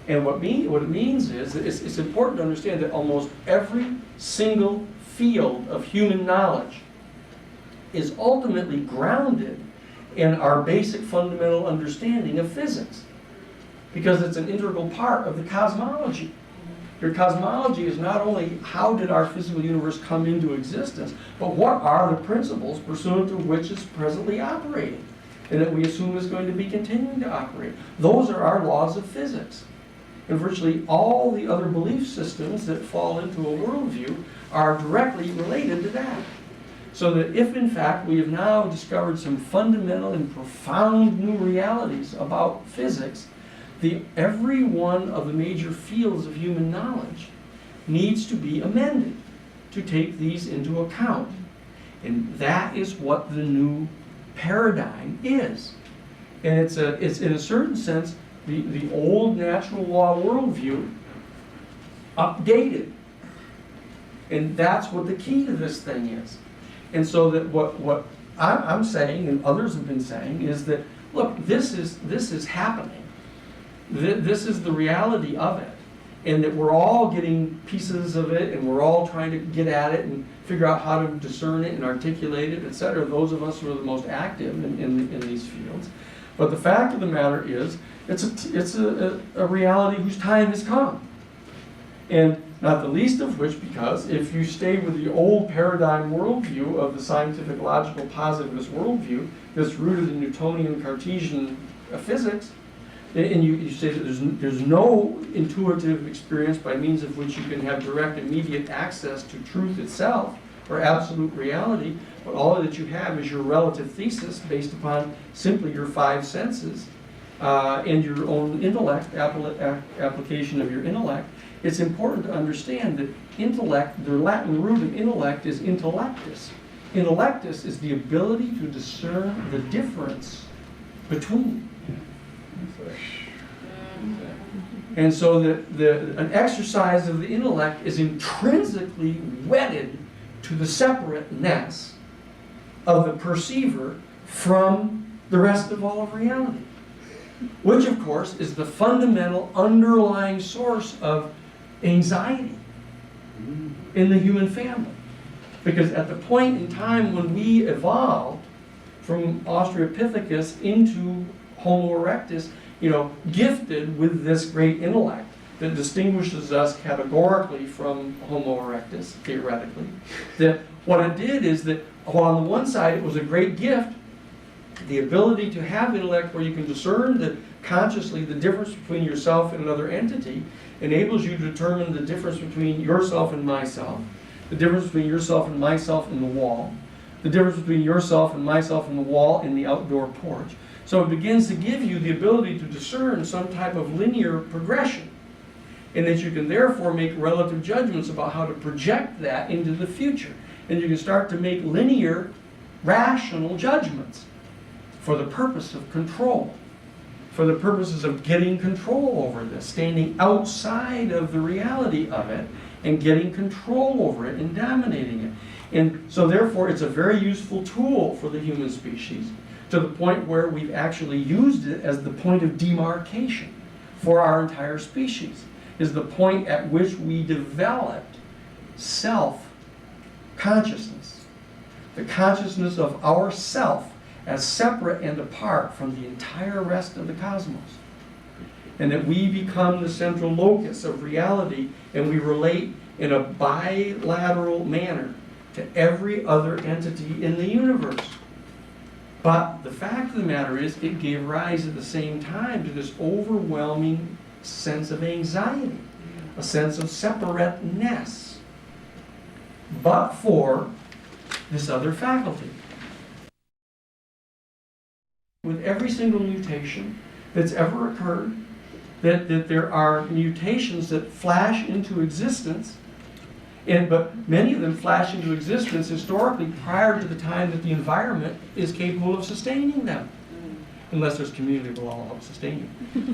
And what it means is that it's important to understand that almost every single field of human knowledge is ultimately grounded in our basic fundamental understanding of physics, because it's an integral part of the cosmology. Your cosmology is not only how did our physical universe come into existence, but what are the principles pursuant to which it's presently operating, and that we assume is going to be continuing to operate. Those are our laws of physics. And virtually all the other belief systems that fall into a worldview are directly related to that. So that if in fact we have now discovered some fundamental and profound new realities about physics, every one of the major fields of human knowledge needs to be amended to take these into account. And that is what the new paradigm is. And it's in a certain sense the old natural law worldview updated. And that's what the key to this thing is. And so that what I'm saying, and others have been saying, is that, look, this is happening. This is the reality of it. And that we're all getting pieces of it, and we're all trying to get at it and figure out how to discern it and articulate it, etc. Those of us who are the most active in these fields. But the fact of the matter is, it's a reality whose time has come. And not the least of which, because if you stay with the old paradigm worldview of the scientific, logical, positivist worldview that's rooted in Newtonian Cartesian physics, and you say that there's no intuitive experience by means of which you can have direct, immediate access to truth itself, or absolute reality, but all that you have is your relative thesis based upon simply your five senses and your own intellect, application of your intellect. It's important to understand that intellect, the Latin root of intellect is intellectus. Intellectus is the ability to discern the difference between. And so an exercise of the intellect is intrinsically wedded to the separateness of the perceiver from the rest of all of reality, which of course is the fundamental underlying source of anxiety in the human family. Because at the point in time when we evolved from Australopithecus into Homo erectus, gifted with this great intellect that distinguishes us categorically from Homo erectus, theoretically, that what it did is that while on the one side it was a great gift, the ability to have intellect where you can discern consciously the difference between yourself and another entity enables you to determine the difference between yourself and myself, the difference between yourself and myself in the wall, the difference between yourself and myself in the wall in the outdoor porch. So it begins to give you the ability to discern some type of linear progression, and that you can therefore make relative judgments about how to project that into the future. And you can start to make linear, rational judgments for the purpose of control, for the purposes of getting control over this, standing outside of the reality of it and getting control over it and dominating it. And so therefore it's a very useful tool for the human species, to the point where we've actually used it as the point of demarcation for our entire species, is the point at which we developed self-consciousness. the consciousness of ourself as separate and apart from the entire rest of the cosmos. And that we become the central locus of reality, and we relate in a bilateral manner to every other entity in the universe. But the fact of the matter is, it gave rise at the same time to this overwhelming sense of anxiety, a sense of separateness, but for this other faculty. With every single mutation that's ever occurred, that there are mutations that flash into existence, but many of them flash into existence historically prior to the time that the environment is capable of sustaining them. Unless there's community will all help sustain you.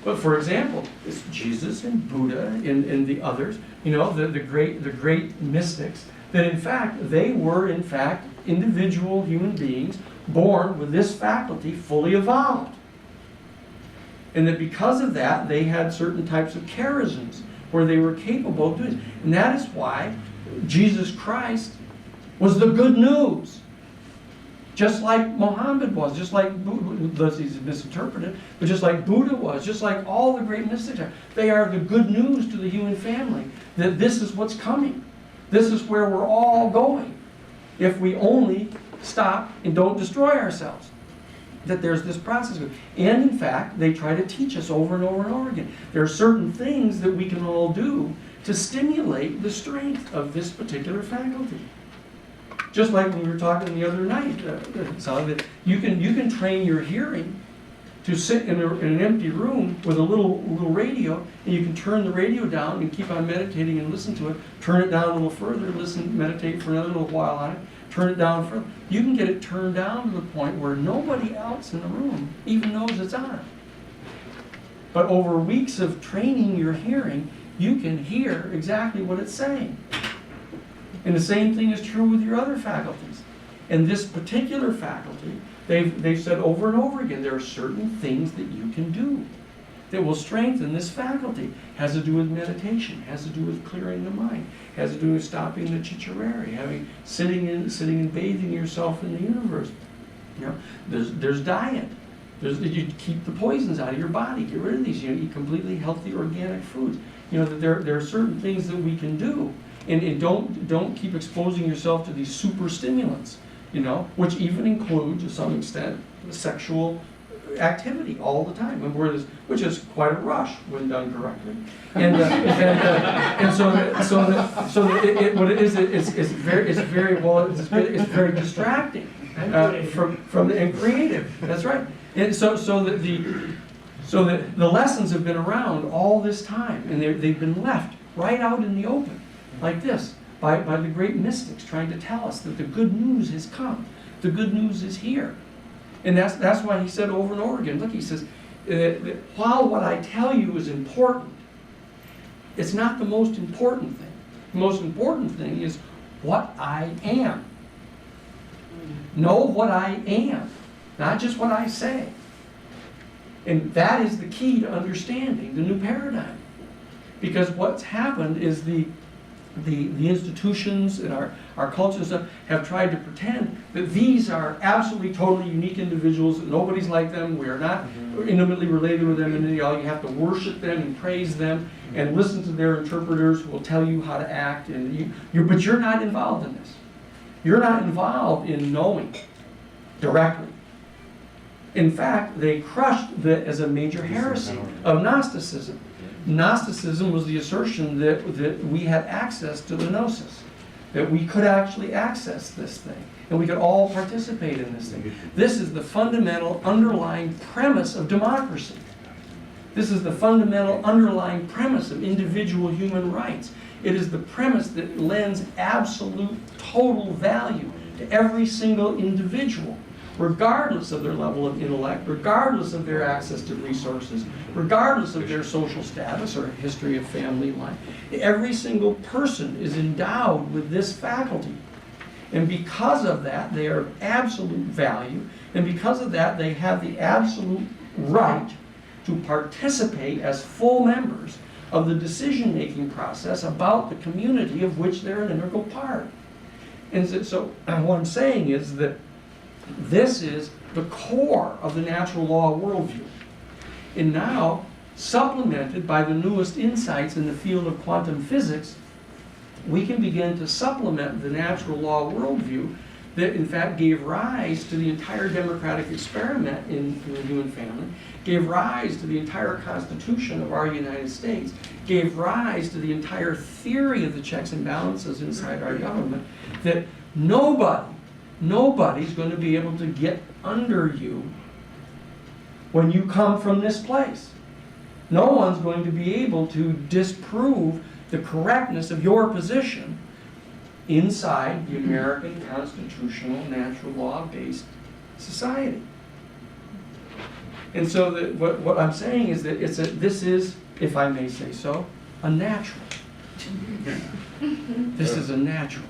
But for example, it's Jesus and Buddha and the others, the great mystics, that in fact, they were in fact individual human beings born with this faculty fully evolved. And that because of that, they had certain types of charisms where they were capable of doing it. And that is why Jesus Christ was the good news. Just like Muhammad was, just like Buddha, he's misinterpreted, but just like Buddha was, just like all the great mystics are. They are the good news to the human family, that this is what's coming. This is where we're all going if we only stop and don't destroy ourselves. That there's this process. And in fact, they try to teach us over and over and over again. There are certain things that we can all do to stimulate the strength of this particular faculty. Just like we were talking the other night, Sally, that you can train your hearing to sit in an empty room with a little radio, and you can turn the radio down and keep on meditating and listen to it. Turn it down a little further, listen, meditate for another little while on it. Turn it down further. You can get it turned down to the point where nobody else in the room even knows it's on. But over weeks of training your hearing, you can hear exactly what it's saying. And the same thing is true with your other faculties. And this particular faculty, they've said over and over again, there are certain things that you can do that will strengthen this faculty. Has to do with meditation, has to do with clearing the mind, has to do with stopping the chicharari, sitting and bathing yourself in the universe. There's diet. You keep the poisons out of your body, get rid of these. Eat completely healthy organic foods. There are certain things that we can do. And don't keep exposing yourself to these super stimulants, which even include, to some extent, sexual activity all the time, which is quite a rush when done correctly. And it's very distracting and creative. That's right. And so that the lessons have been around all this time, and they've been left right out in the open. Like this, by the great mystics trying to tell us that the good news has come. The good news is here. And that's why he said over and over again, look, he says, that while what I tell you is important, it's not the most important thing. The most important thing is what I am. Know what I am, not just what I say. And that is the key to understanding the new paradigm. Because what's happened is the institutions and our culture and stuff have tried to pretend that these are absolutely, totally unique individuals, that nobody's like them, we are not intimately related with them, and you have to worship them and praise them and listen to their interpreters who will tell you how to act, but you're not involved in this. You're not involved in knowing directly. In fact, they crushed as a major heresy of Gnosticism. Gnosticism was the assertion that we had access to the gnosis, that we could actually access this thing, and we could all participate in this thing. This is the fundamental underlying premise of democracy. This is the fundamental underlying premise of individual human rights. It is the premise that lends absolute total value to every single individual, regardless of their level of intellect, regardless of their access to resources, regardless of their social status or history of family life. Every single person is endowed with this faculty. And because of that, they are of absolute value. And because of that, they have the absolute right to participate as full members of the decision-making process about the community of which they're an integral part. And so what I'm saying is that this is the core of the natural law worldview. And now, supplemented by the newest insights in the field of quantum physics, we can begin to supplement the natural law worldview that in fact gave rise to the entire democratic experiment in the human family, gave rise to the entire Constitution of our United States, gave rise to the entire theory of the checks and balances inside our government, that nobody's going to be able to get under you when you come from this place. No one's going to be able to disprove the correctness of your position inside the American constitutional natural law-based society. And so what I'm saying is that this is, if I may say so, a natural. This is a natural,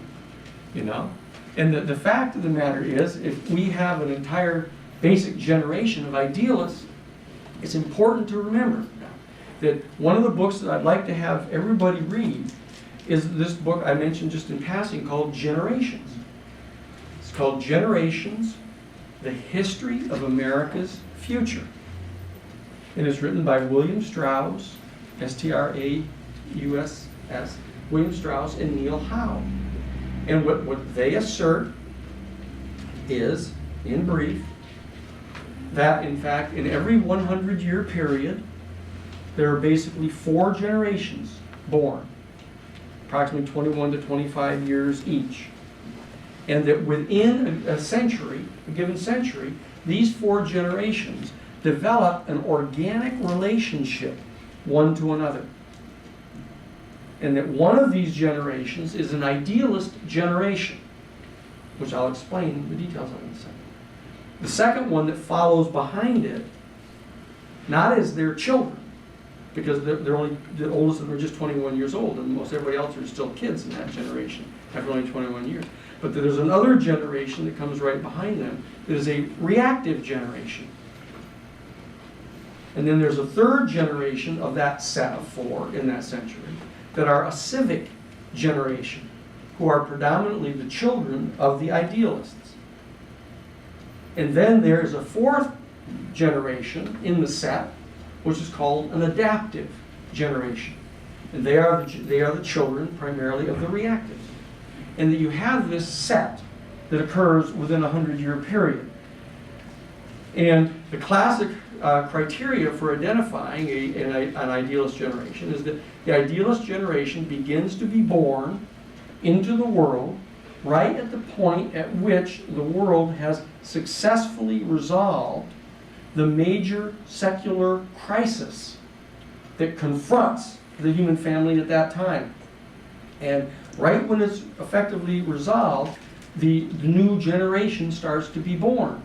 you know? And the fact of the matter is, if we have an entire basic generation of idealists, it's important to remember that one of the books that I'd like to have everybody read is this book I mentioned just in passing called Generations. It's called Generations, The History of America's Future. And it's written by William Strauss, S-T-R-A-U-S-S, William Strauss and Neil Howe. And what they assert is, in brief, that in fact in every 100-year period, there are basically 4 generations born, approximately 21 to 25 years each. And that within a century, a given century, these 4 generations develop an organic relationship one to another. And that one of these generations is an idealist generation, which I'll explain the details of in a second. The second one that follows behind it, not as their children, because they're only, the oldest of them are just 21 years old, and most everybody else are still kids in that generation after only 21 years. But there's another generation that comes right behind them that is a reactive generation. And then there's a third generation of that set of 4 in that century that are a civic generation, who are predominantly the children of the idealists. And then there's a 4th generation in the set, which is called an adaptive generation. And they are the children primarily of the reactives. And that you have this set that occurs within a 100-year period. And the classic criteria for identifying an idealist generation is that the idealist generation begins to be born into the world right at the point at which the world has successfully resolved the major secular crisis that confronts the human family at that time. And right when it's effectively resolved, the new generation starts to be born.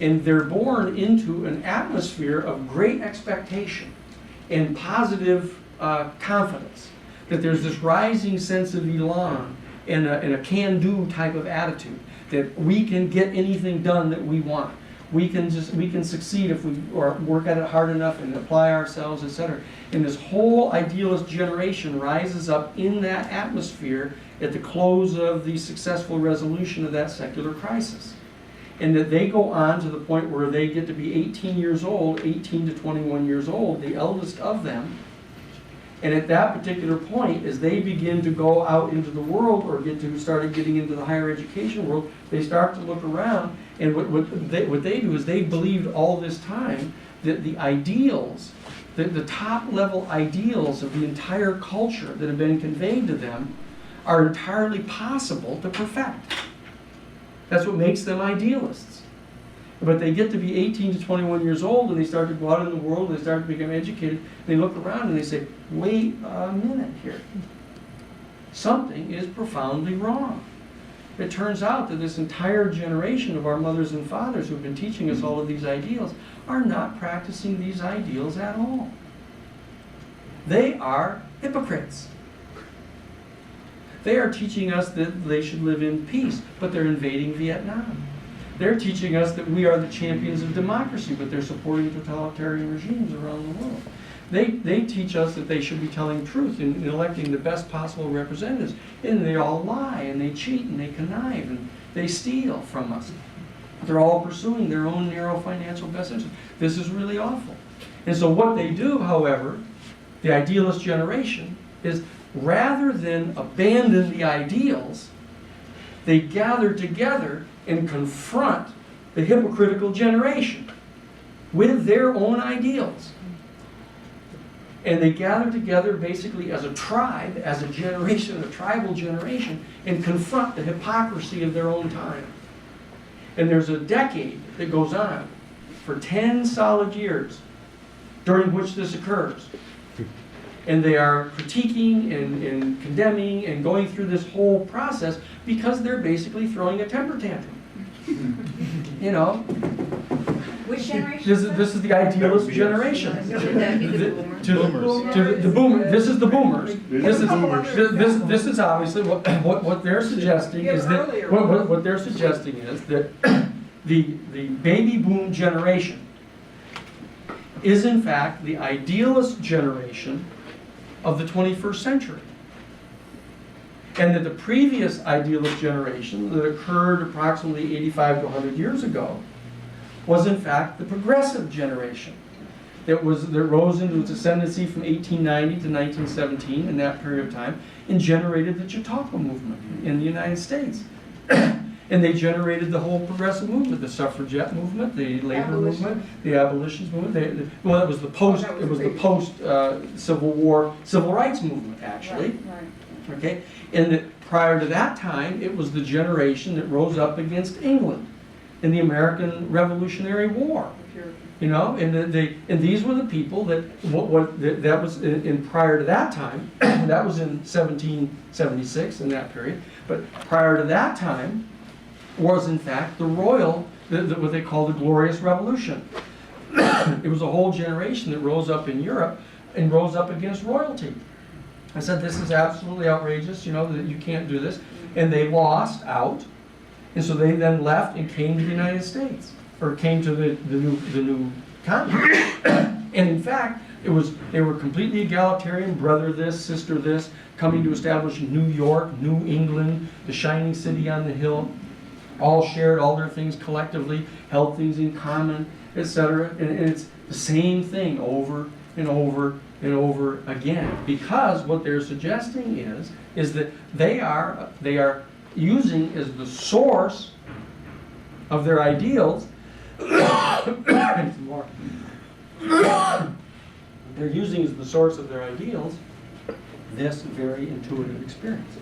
And they're born into an atmosphere of great expectation and positive confidence. That there's this rising sense of elan and a can-do type of attitude. That we can get anything done that we want. We can succeed if we work at it hard enough and apply ourselves, etc. And this whole idealist generation rises up in that atmosphere at the close of the successful resolution of that secular crisis. And that they go on to the point where they get to be 18 years old, 18 to 21 years old, the eldest of them. And at that particular point, as they begin to go out into the world or started getting into the higher education world, they start to look around, and what they do is they believed all this time that the ideals, the top level ideals of the entire culture that have been conveyed to them are entirely possible to perfect. That's what makes them idealists. But they get to be 18 to 21 years old and they start to go out in the world and they start to become educated. They look around and they say, wait a minute here. Something is profoundly wrong. It turns out that this entire generation of our mothers and fathers who've been teaching us all of these ideals are not practicing these ideals at all. They are hypocrites. They are teaching us that they should live in peace, but they're invading Vietnam. They're teaching us that we are the champions of democracy, but they're supporting totalitarian regimes around the world. They teach us that they should be telling truth and electing the best possible representatives. And they all lie, and they cheat, and they connive, and they steal from us. They're all pursuing their own narrow financial best interest. This is really awful. And so what they do, however, the idealist generation, is rather than abandon the ideals, they gather together and confront the hypocritical generation with their own ideals. And they gather together basically as a tribe, as a generation, a tribal generation, and confront the hypocrisy of their own time. And there's a decade that goes on for 10 solid years during which this occurs. And they are critiquing and condemning and going through this whole process because they're basically throwing a temper tantrum. You know? Which generation? This is the idealist generation. Should that be the boomers? The boomer. This is the boomers. This is obviously what they're suggesting is that what they're suggesting is that the baby boom generation is in fact the idealist generation of the 21st century. And that the previous idealist generation that occurred approximately 85 to 100 years ago was in fact the progressive generation that rose into its ascendancy from 1890 to 1917 in that period of time and generated the Chautauqua movement in the United States. And they generated the whole progressive movement, the suffragette movement, the labor movement, the abolitionist movement. Well, it was the post Civil War civil rights movement, actually. Right. Okay, and that prior to that time, it was the generation that rose up against England in the American Revolutionary War. You know, and these were the people that that was in prior to that time. That was in 1776 in that period. But prior to that time was in fact the royal, what they call the Glorious Revolution. It was a whole generation that rose up in Europe and rose up against royalty. I said, this is absolutely outrageous, you know, that you can't do this. And they lost out. And so they then left and came to the United States, or came to the new continent. And in fact, they were completely egalitarian, brother this, sister this, coming to establish New York, New England, the shining city on the hill, all shared all their things collectively, held things in common, etc. And it's the same thing over and over and over again, because what they're suggesting is that they are using as the source of their ideals. They're using as the source of their ideals this very intuitive experience.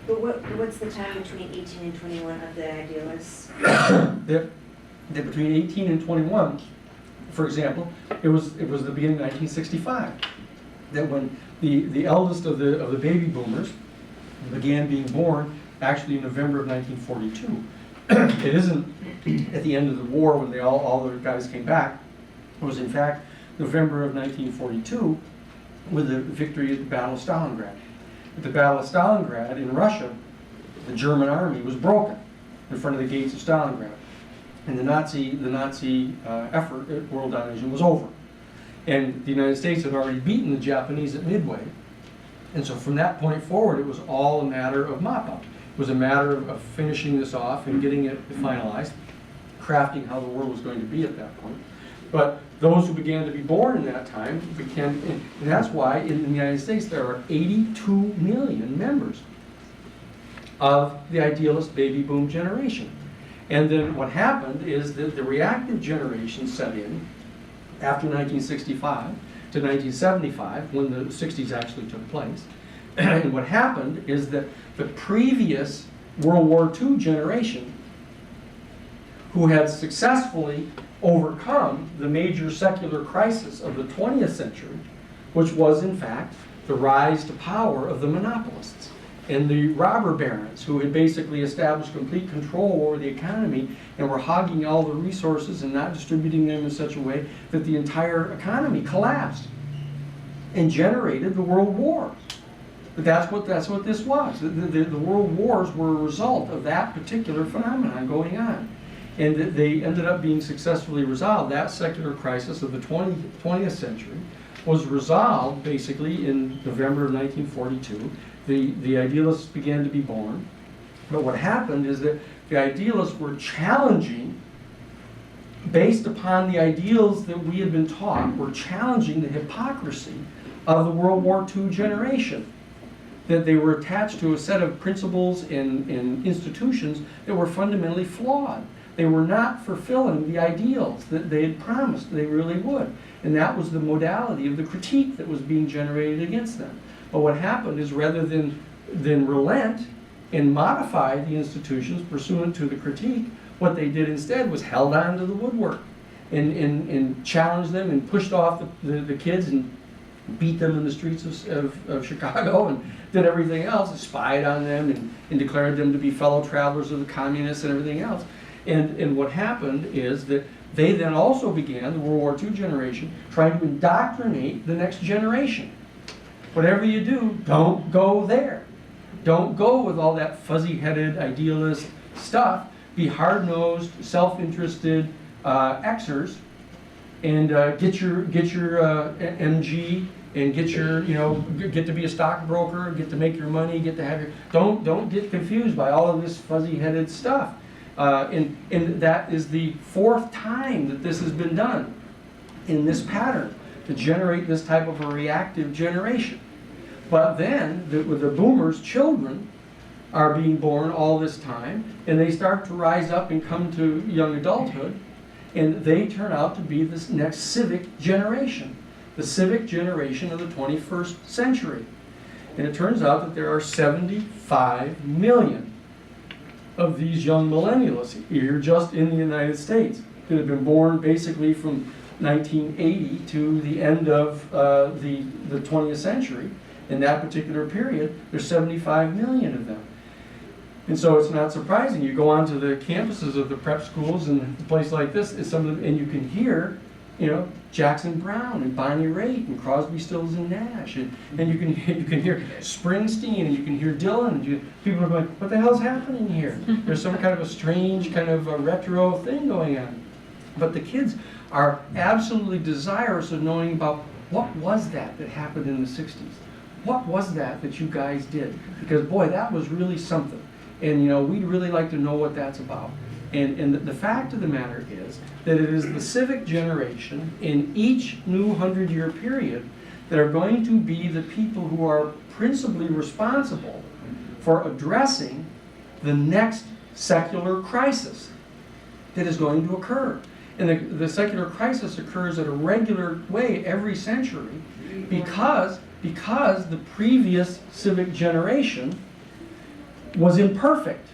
But what's the time between 18 and 21 of the idealists? That between 18 and 21, for example, it was the beginning of 1965 that when the eldest of the baby boomers began being born, actually in November of 1942. It isn't at the end of the war when all the guys came back. It was in fact November of 1942 with the victory at the Battle of Stalingrad. At the Battle of Stalingrad in Russia, the German army was broken in front of the gates of Stalingrad. And the Nazi effort at world domination was over. And the United States had already beaten the Japanese at Midway. And so from that point forward, it was all a matter of mop-up. It was a matter of finishing this off and getting it finalized, crafting how the world was going to be at that point. But those who began to be born in that time became, and that's why in the United States there are 82 million members of the idealist baby boom generation. And then what happened is that the reactive generation set in after 1965 to 1975, when the 60s actually took place. And what happened is that the previous World War II generation, who had successfully overcome the major secular crisis of the 20th century, which was in fact the rise to power of the monopolists and the robber barons, who had basically established complete control over the economy and were hogging all the resources and not distributing them in such a way that the entire economy collapsed and generated the world wars. But that's what this was. The world wars were a result of that particular phenomenon going on. And they ended up being successfully resolved. That secular crisis of the 20th century was resolved basically in November of 1942. The idealists began to be born. But what happened is that the idealists were challenging, based upon the ideals that we had been taught, were challenging the hypocrisy of the World War II generation. That they were attached to a set of principles and institutions that were fundamentally flawed. They were not fulfilling the ideals that they had promised they really would. And that was the modality of the critique that was being generated against them. But what happened is, rather than relent and modify the institutions pursuant to the critique, what they did instead was held on to the woodwork and challenged them and pushed off the kids and beat them in the streets of Chicago and did everything else, and spied on them and declared them to be fellow travelers of the communists and everything else. And what happened is that they then also began, the World War II generation, trying to indoctrinate the next generation. Whatever you do, don't go there. Don't go with all that fuzzy-headed idealist stuff. Be hard-nosed, self-interested Xers, and get your MG, and get to be a stockbroker, get to make your money, get to have your. Don't get confused by all of this fuzzy-headed stuff. And that is the fourth time that this has been done in this pattern, to generate this type of a reactive generation. But then the boomers' children are being born all this time, and they start to rise up and come to young adulthood, and they turn out to be this next civic generation, the civic generation of the 21st century. And it turns out that there are 75 million of these young millennials here just in the United States that have been born basically from 1980 to the end of the 20th century. In that particular period, there's 75 million of them. And so it's not surprising. You go onto the campuses of the prep schools and a place like this, and you can hear, Jackson Browne and Bonnie Raitt and Crosby, Stills and Nash, and you can hear Springsteen, and you can hear Dylan. And people are going, what the hell's happening here? There's some kind of a strange kind of a retro thing going on. But the kids are absolutely desirous of knowing about what was that happened in the 60s. What was that you guys did? Because boy, that was really something. And we'd really like to know what that's about. And the fact of the matter is that it is the civic generation in each new 100-year period that are going to be the people who are principally responsible for addressing the next secular crisis that is going to occur. And the secular crisis occurs at a regular way every century because the previous civic generation was imperfect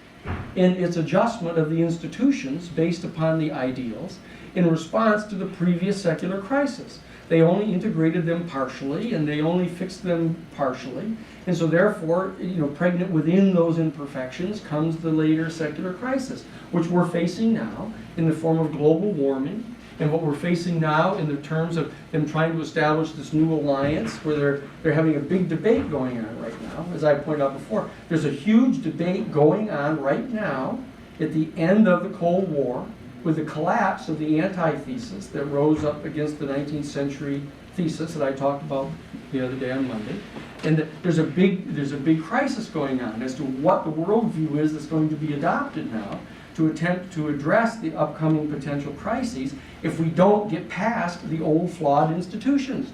in its adjustment of the institutions based upon the ideals in response to the previous secular crisis. They only integrated them partially, and they only fixed them partially. And so therefore, pregnant within those imperfections comes the later secular crisis, which we're facing now in the form of global warming, and what we're facing now in the terms of them trying to establish this new alliance where they're having a big debate going on right now. As I pointed out before, there's a huge debate going on right now at the end of the Cold War with the collapse of the antithesis that rose up against the 19th century thesis that I talked about the other day on Monday. And there's a big crisis going on as to what the worldview is that's going to be adopted now to attempt to address the upcoming potential crises if we don't get past the old flawed institutions.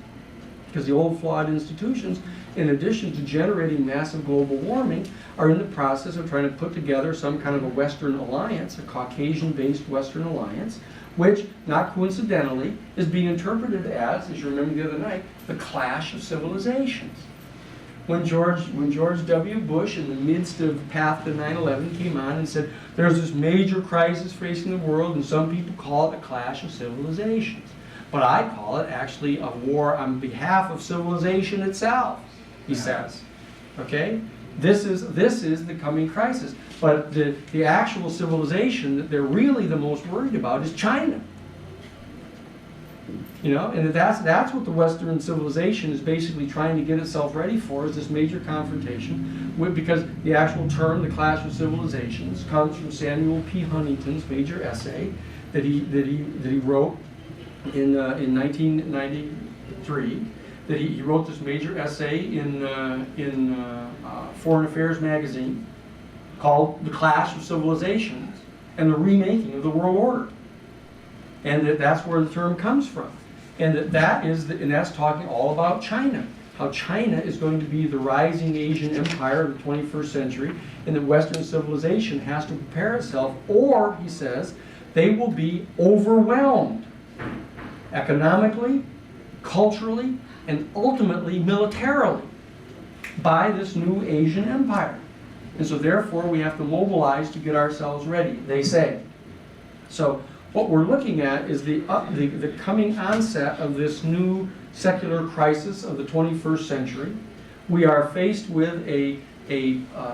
Because the old flawed institutions, in addition to generating massive global warming, are in the process of trying to put together some kind of a Western alliance, a Caucasian-based Western alliance, which, not coincidentally, is being interpreted as you remember the other night, the clash of civilizations. When George W. Bush, in the midst of the path to 9/11, came on and said, there's this major crisis facing the world, and some people call it the clash of civilizations. But I call it actually a war on behalf of civilization itself, he says. Okay? This is the coming crisis. But the actual civilization that they're really the most worried about is China. You know, and that's what the Western civilization is basically trying to get itself ready for, is this major confrontation, because the actual term, the Clash of Civilizations, comes from Samuel P. Huntington's major essay that he wrote in 1993. That he wrote this major essay in Foreign Affairs magazine called "The Clash of Civilizations and the Remaking of the World Order," and that's where the term comes from. And that's talking all about China, how China is going to be the rising Asian empire of the 21st century, and that Western civilization has to prepare itself, or, he says, they will be overwhelmed economically, culturally, and ultimately militarily by this new Asian empire. And so therefore we have to mobilize to get ourselves ready, they say. So what we're looking at is the coming onset of this new secular crisis of the 21st century. We are faced with a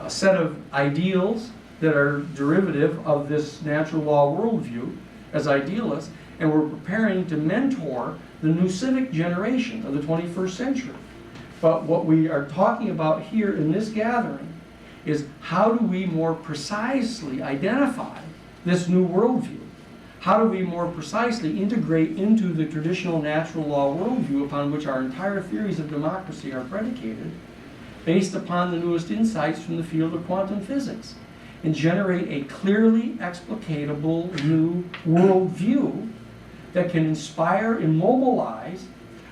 set of ideals that are derivative of this natural law worldview as idealists, and we're preparing to mentor the new civic generation of the 21st century. But what we are talking about here in this gathering is how do we more precisely identify this new worldview? How do we more precisely integrate into the traditional natural law worldview upon which our entire theories of democracy are predicated, based upon the newest insights from the field of quantum physics, and generate a clearly explicatable new worldview that can inspire and mobilize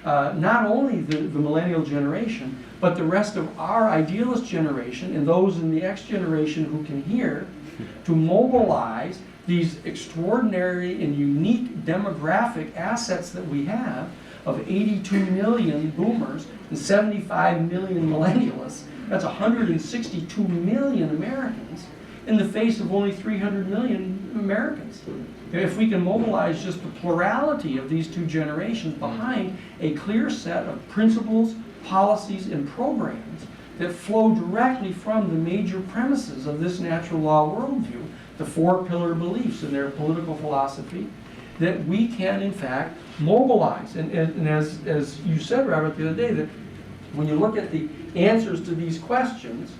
not only the millennial generation, but the rest of our idealist generation and those in the X generation who can hear, to mobilize these extraordinary and unique demographic assets that we have of 82 million boomers and 75 million millennialists. That's 162 million Americans in the face of only 300 million Americans. If we can mobilize just the plurality of these two generations behind a clear set of principles, policies, and programs that flow directly from the major premises of this natural law worldview, the four pillar beliefs in their political philosophy, that we can in fact mobilize. And as you said, Robert, the other day, that when you look at the answers to these questions,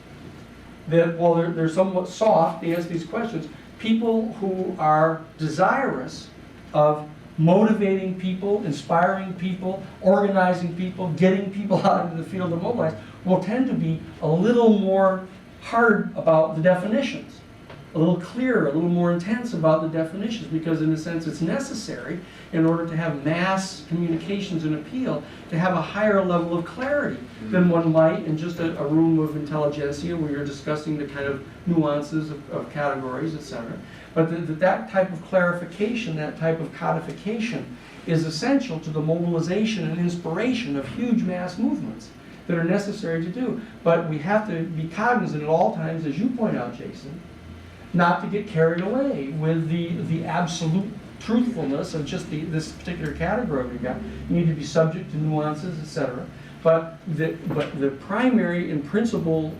that while they're somewhat soft, the answer to these questions, people who are desirous of motivating people, inspiring people, organizing people, getting people out into the field to mobilize, will tend to be a little more hard about the definitions, a little clearer, a little more intense about the definitions, because in a sense it's necessary in order to have mass communications and appeal to have a higher level of clarity than one might in just a room of intelligentsia where you're discussing the kind of nuances of categories, etc. But that type of clarification, that type of codification is essential to the mobilization and inspiration of huge mass movements that are necessary to do. But we have to be cognizant at all times, as you point out, Jason, not to get carried away with the absolute truthfulness of just this particular category we've got. You need to be subject to nuances, etc. But the primary and principal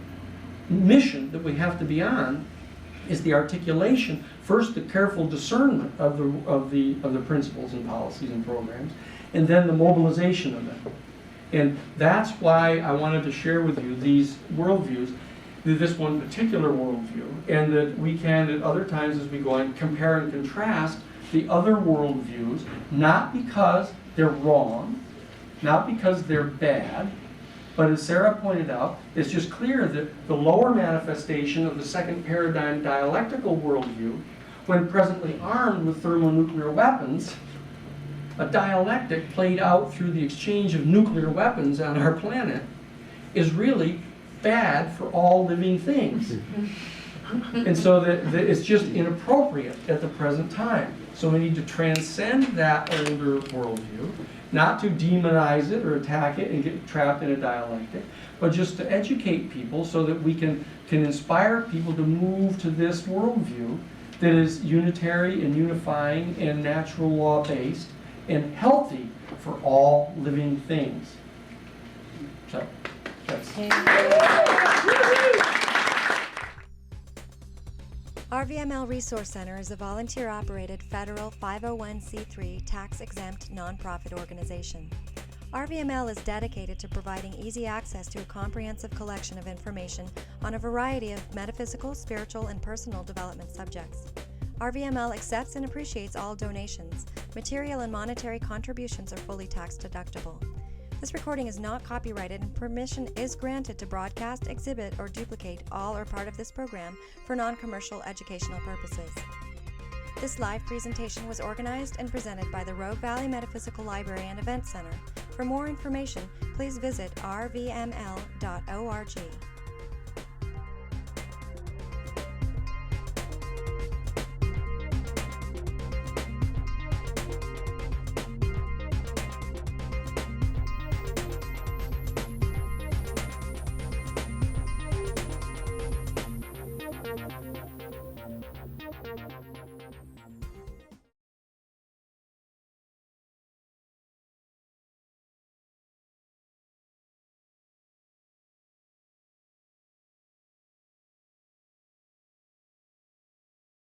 mission that we have to be on is the articulation, first the careful discernment of the principles and policies and programs, and then the mobilization of them. And that's why I wanted to share with you these worldviews, this one particular worldview, and that we can at other times as we go on compare and contrast the other worldviews, not because they're wrong, not because they're bad, but as Sara pointed out, it's just clear that the lower manifestation of the second paradigm dialectical worldview, when presently armed with thermonuclear weapons, a dialectic played out through the exchange of nuclear weapons on our planet, is really bad for all living things. And so that it's just inappropriate at the present time. So we need to transcend that older worldview, not to demonize it or attack it and get trapped in a dialectic, but just to educate people so that we can inspire people to move to this worldview that is unitary and unifying and natural law based and healthy for all living things. So, that's Rvml Resource Center is a volunteer-operated federal 501c3 tax-exempt nonprofit organization. Rvml is dedicated to providing easy access to a comprehensive collection of information on a variety of metaphysical, spiritual, and personal development subjects. Rvml accepts and appreciates all donations. Material and monetary contributions are fully tax-deductible. This recording is not copyrighted, and permission is granted to broadcast, exhibit, or duplicate all or part of this program for non-commercial educational purposes. This live presentation was organized and presented by the Rogue Valley Metaphysical Library and Event Center. For more information, please visit rvml.org.